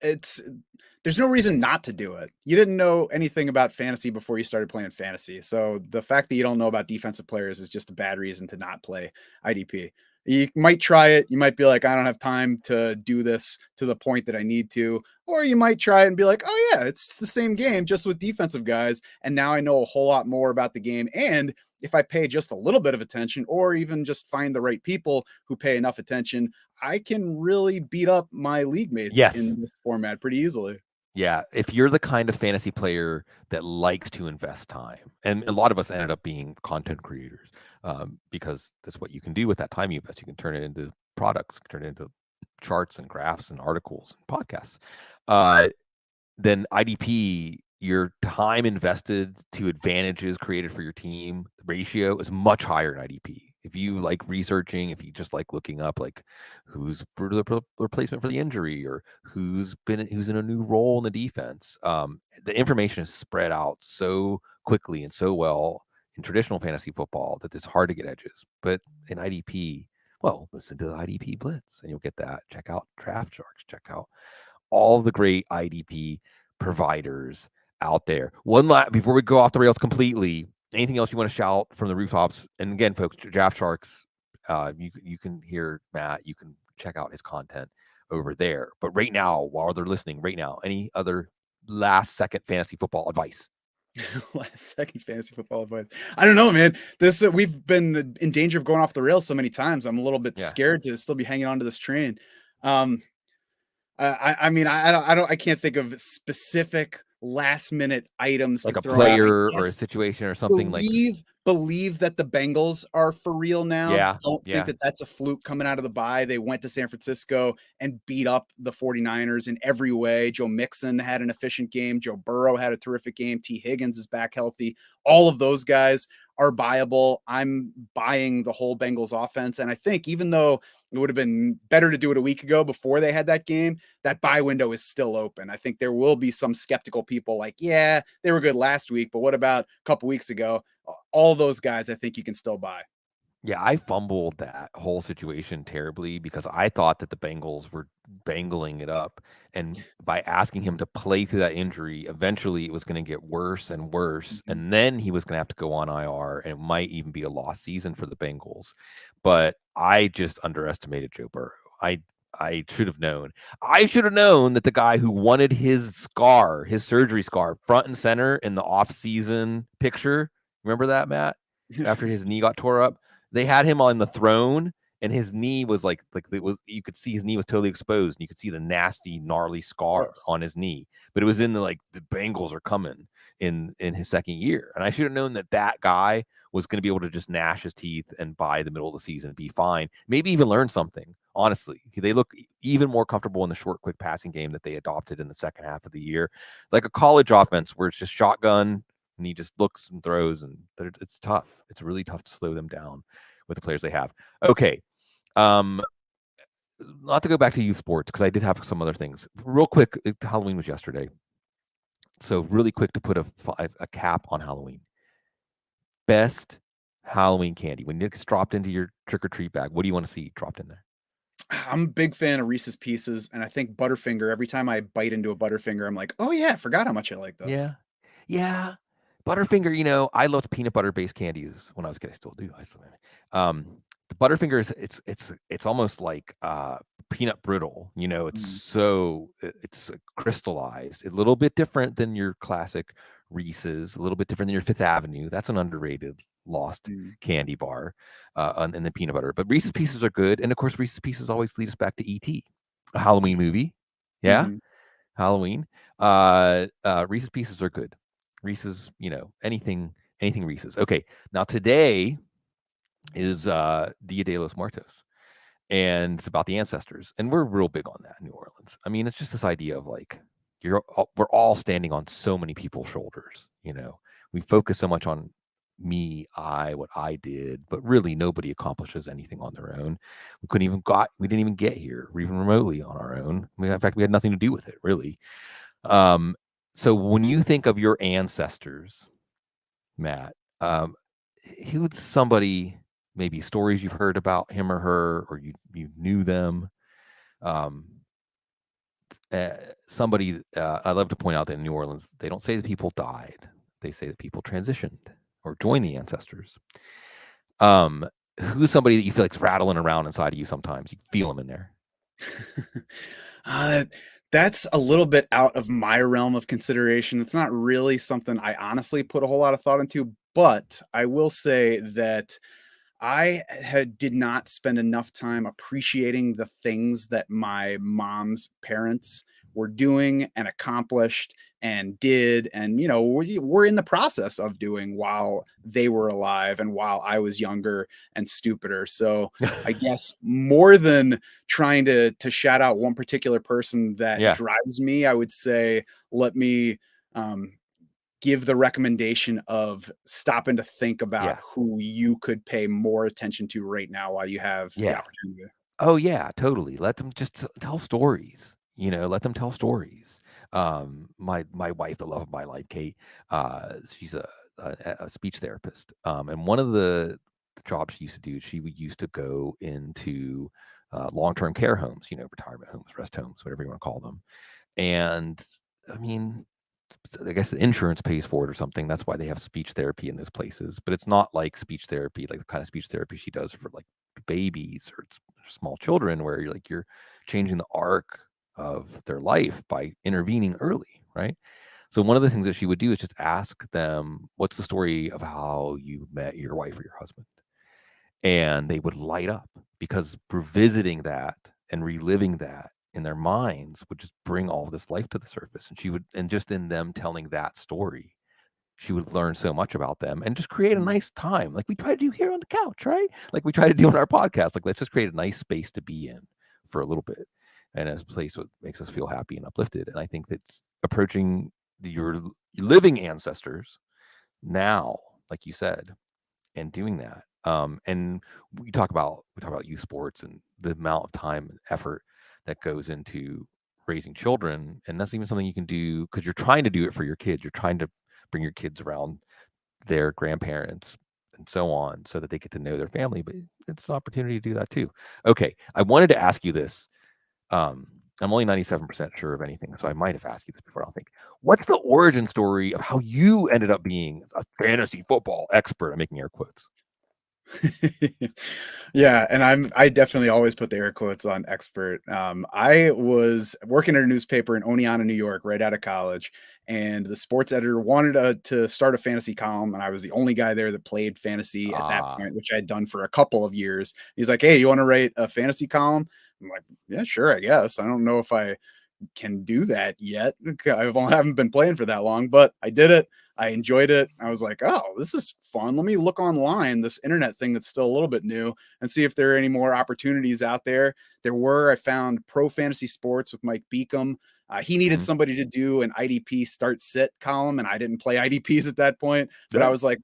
there's no reason not to do it. You didn't know anything about fantasy before you started playing fantasy. So the fact that you don't know about defensive players is just a bad reason to not play IDP. You might try it. You might be like, I don't have time to do this to the point that I need to. Or you might try it and be like, oh yeah, it's the same game, just with defensive guys. And now I know a whole lot more about the game. And if I pay just a little bit of attention, or even just find the right people who pay enough attention, I can really beat up my league mates in this format pretty easily. Yeah, if you're the kind of fantasy player that likes to invest time, and a lot of us ended up being content creators, because that's what you can do with that time you invest. You can turn it into products, turn it into charts and graphs and articles and podcasts. Then IDP, your time invested to advantages created for your team ratio is much higher in IDP. If you like researching, if you just like looking up like who's the replacement for the injury or who's in a new role in the defense, the information is spread out so quickly and so well in traditional fantasy football that it's hard to get edges. But in IDP, well, listen to the IDP Blitz and you'll get that. Check out Draft Sharks. Check out all the great IDP providers out there. One last before we go off the rails completely. Anything else you want to shout from the rooftops? And again, folks, Draft Sharks, you can hear Matt. You can check out his content over there. But right now, while they're listening, right now, any other last second fantasy football advice? Last second fantasy football advice. I don't know, man. This we've been in danger of going off the rails so many times. I'm a little bit scared to still be hanging on to this train. I mean, I can't think of specific last minute items like to a throw player out. or a situation or something believe that the Bengals are for real now. Yeah, Don't think yeah. that that's a fluke coming out of the bye. They went to San Francisco and beat up the 49ers in every way. Joe Mixon had an efficient game. Joe Burrow had a terrific game. T. Higgins is back healthy. All of those guys are buyable. I'm buying the whole Bengals offense. And I think even though it would have been better to do it a week ago before they had that game, that buy window is still open. I think there will be some skeptical people like, yeah, they were good last week, but what about a couple weeks ago? All those guys, I think you can still buy. Yeah, I fumbled that whole situation terribly because I thought that the Bengals were bangling it up. And by asking him to play through that injury, eventually it was going to get worse and worse. Mhm. And then he was going to have to go on IR, and it might even be a lost season for the Bengals. But I just underestimated Joe Burrow. I should have known. I should have known that the guy who wanted his scar, his surgery scar, front and center in the off-season picture. Remember that, Matt? After his knee got tore up, they had him on the throne, and his knee was like it was, you could see his knee was totally exposed, and you could see the nasty gnarly scar Yes. on his knee. But it was in the Bengals are coming in his second year, and I should have known that that guy was going to be able to just gnash his teeth and by the middle of the season be fine, maybe even learn something. Honestly, they look even more comfortable in the short, quick passing game that they adopted in the second half of the year, like a college offense where it's just shotgun and he just looks and throws, and it's tough. It's really tough to slow them down with the players they have. Okay. Um, Not to go back to youth sports because I did have some other things. Real quick, Halloween was yesterday. So really quick to put a cap on Halloween. Best Halloween candy. When it gets dropped into your trick or treat bag, what do you want to see dropped in there? I'm a big fan of Reese's Pieces, and I think Butterfinger, every time I bite into a Butterfinger, I'm like, "Oh, yeah, I forgot how much I like those." Yeah. Yeah. Butterfinger, I loved peanut butter based candies when I was a kid. I still do. I still am. The Butterfinger is it's almost like peanut brittle. It's Mm, so it's crystallized. A little bit different than your classic Reese's. A little bit different than your Fifth Avenue. That's an underrated lost mm, candy bar, and the peanut butter. But Reese's Pieces are good, and of course Reese's Pieces always lead us back to E.T., a Halloween movie. Yeah, mhm. Halloween. Reese's Pieces are good. Reese's, anything Reese's. Okay, now today is Dia de los Muertos, and it's about the ancestors, and we're real big on that in New Orleans. I mean, it's just this idea of like we're all standing on so many people's shoulders. We focus so much on me, what I did, but really nobody accomplishes anything on their own. We didn't even get here, even remotely on our own. In fact, we had nothing to do with it, really. Um, so when you think of your ancestors, Matt, who's somebody, maybe stories you've heard about him or her, or you knew them? Um, uh, Somebody, I love to point out that in New Orleans, they don't say that people died; they say that people transitioned or joined the ancestors. Um, who's somebody that you feel like's rattling around inside of you sometimes? You feel them in there. Uh, that's a little bit out of my realm of consideration. It's not really something I honestly put a whole lot of thought into, but I will say that did not spend enough time appreciating the things that my mom's parents were doing and accomplished and did, and we're in the process of doing while they were alive and while I was younger and stupider. So I guess more than trying to shout out one particular person that Yeah, drives me, I would say let me um, give the recommendation of stopping to think about yeah, who you could pay more attention to right now while you have the yeah. opportunity. Oh yeah, totally. Let them just tell stories. Let them tell stories. My wife, the love of my life, Kate, she's a speech therapist. And one of the jobs she used to do, she would used to go into long-term care homes, retirement homes, rest homes, whatever you want to call them. And I mean, I guess the insurance pays for it or something. That's why they have speech therapy in those places. But it's not like speech therapy, like the kind of speech therapy she does for like babies or small children, where you're changing the arc of their life by intervening early, right? So one of the things that she would do is just ask them, "What's the story of how you met your wife or your husband?" And they would light up because revisiting that and reliving that in their minds would just bring all this life to the surface. And just in them telling that story, she would learn so much about them and just create a nice time, like we try to do here on the couch, right? Like we try to do on our podcast. Like, let's just create a nice space to be in for a little bit, and a place that makes us feel happy and uplifted. And I think that approaching your living ancestors now, like you said, and doing that. And we talk about youth sports and the amount of time and effort that goes into raising children, and that's even something you can do because you're trying to do it for your kids. You're trying to bring your kids around their grandparents and so on, so that they get to know their family. But it's an opportunity to do that too. Okay, I wanted to ask you this. I'm only 97% sure of anything, so I might have asked you this before. I don't think. What's the origin story of how you ended up being a fantasy football expert? I'm making air quotes. Yeah, and I definitely always put the air quotes on expert. I was working at a newspaper in Oneonta, New York, right out of college, and the sports editor wanted to start a fantasy column, and I was the only guy there that played fantasy at that point, which I had done for a couple of years. He's like, "Hey, you want to write a fantasy column?" I'm like, "Yeah, sure, I guess." I don't know if I can do that yet. Haven't been playing for that long, but I did it. I enjoyed it. I was like, oh, this is fun. Let me look online, this internet thing that's still a little bit new, and see if there are any more opportunities out there. There were. I found Pro Fantasy Sports with Mike Beacom. He needed somebody to do an IDP start sit column, and I didn't play IDPs at that point, but I was like,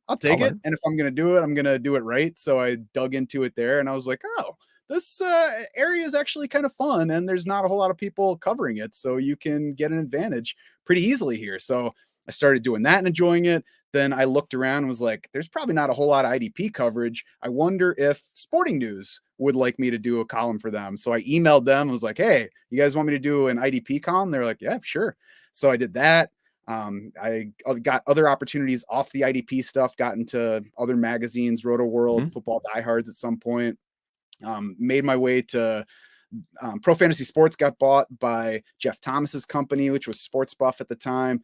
I'll take it. And if I'm going to do it, I'm going to do it right. So I dug into it there, and I was like, oh, this area is actually kind of fun, and there's not a whole lot of people covering it, so you can get an advantage pretty easily here. So I started doing that and enjoying it. Then I looked around and was like, there's probably not a whole lot of IDP coverage. I wonder if Sporting News would like me to do a column for them. So I emailed them and was like, hey, you guys want me to do an IDP column? They're like, yeah, sure. So I did that. I got other opportunities off the IDP stuff, got into other magazines, Roto World, Football Diehards at some point. Made my way to Pro Fantasy Sports, got bought by Jeff Thomas's company, which was Sports Buff at the time.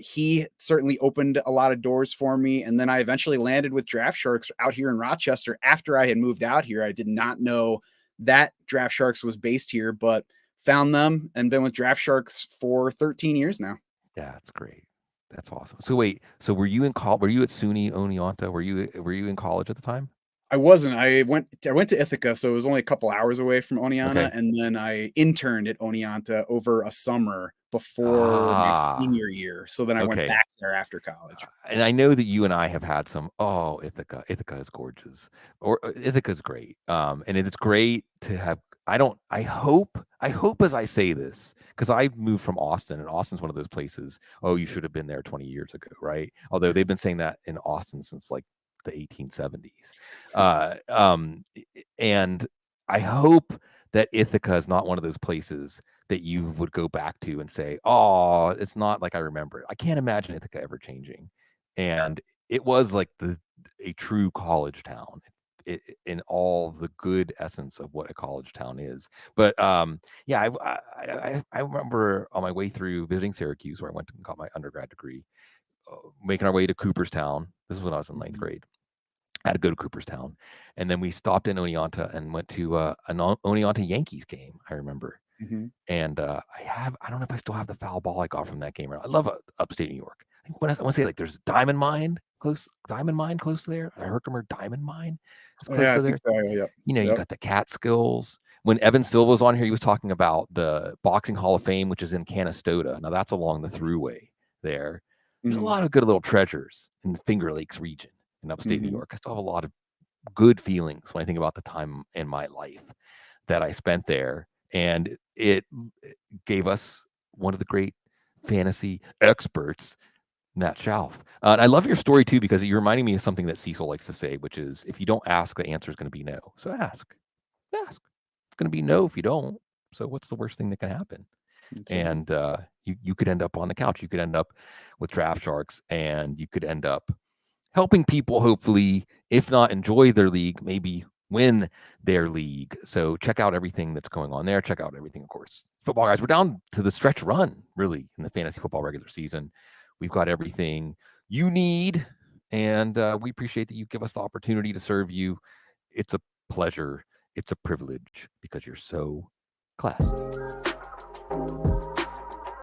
He certainly opened a lot of doors for me. And then I eventually landed with Draft Sharks out here in Rochester after I had moved out here. I did not know that Draft Sharks was based here, but found them and been with Draft Sharks for 13 years now. Yeah, that's great. That's awesome. So wait, so were you in college? Were you at SUNY Oneonta? Were you in college at the time? I wasn't. I went to Ithaca, so it was only a couple hours away from Oneonta, and then I interned at Oneonta over a summer before my senior year. So then I went back there after college. And I know that you and I have had some. Oh, Ithaca is gorgeous, or Ithaca is great. And it's great to have. I hope as I say this, because I moved from Austin, and Austin's one of those places. Oh, you should have been there 20 years ago, right? Although they've been saying that in Austin since like the 1870s. And I hope that Ithaca is not one of those places that you would go back to and say, oh, it's not like I remember it. I can't imagine Ithaca ever changing. And it was like a true college town in all the good essence of what a college town is. But yeah, I remember on my way through visiting Syracuse, where I went and got my undergrad degree, making our way to Cooperstown. This is when I was in ninth grade. I had to go to Cooperstown, and then we stopped in Oneonta and went to an Oneonta Yankees game. I remember, and I don't know if I still have the foul ball I got from that game. I love upstate New York. I think I want to say, like, there's Diamond Mine close to there. A Herkimer Diamond Mine is close to there. So, yep. You got the Catskills. When Evan Silva was on here, he was talking about the Boxing Hall of Fame, which is in Canastota. Now that's along the Thruway there. There's a lot of good little treasures in the Finger Lakes region in upstate New York. I still have a lot of good feelings when I think about the time in my life that I spent there, and it gave us one of the great fantasy experts, Matt Schauf. And I love your story too, because you're reminding me of something that Cecil likes to say, which is, if you don't ask, the answer is going to be no. So ask. It's going to be no if you don't. So what's the worst thing that can happen? And you could end up on the couch. You could end up with Draft Sharks, and you could end up helping people, hopefully, if not enjoy their league, maybe win their league. So check out everything that's going on there. Check out everything, of course. Football guys, we're down to the stretch run, really, in the fantasy football regular season. We've got everything you need, and we appreciate that you give us the opportunity to serve you. It's a pleasure. It's a privilege, because you're so classy.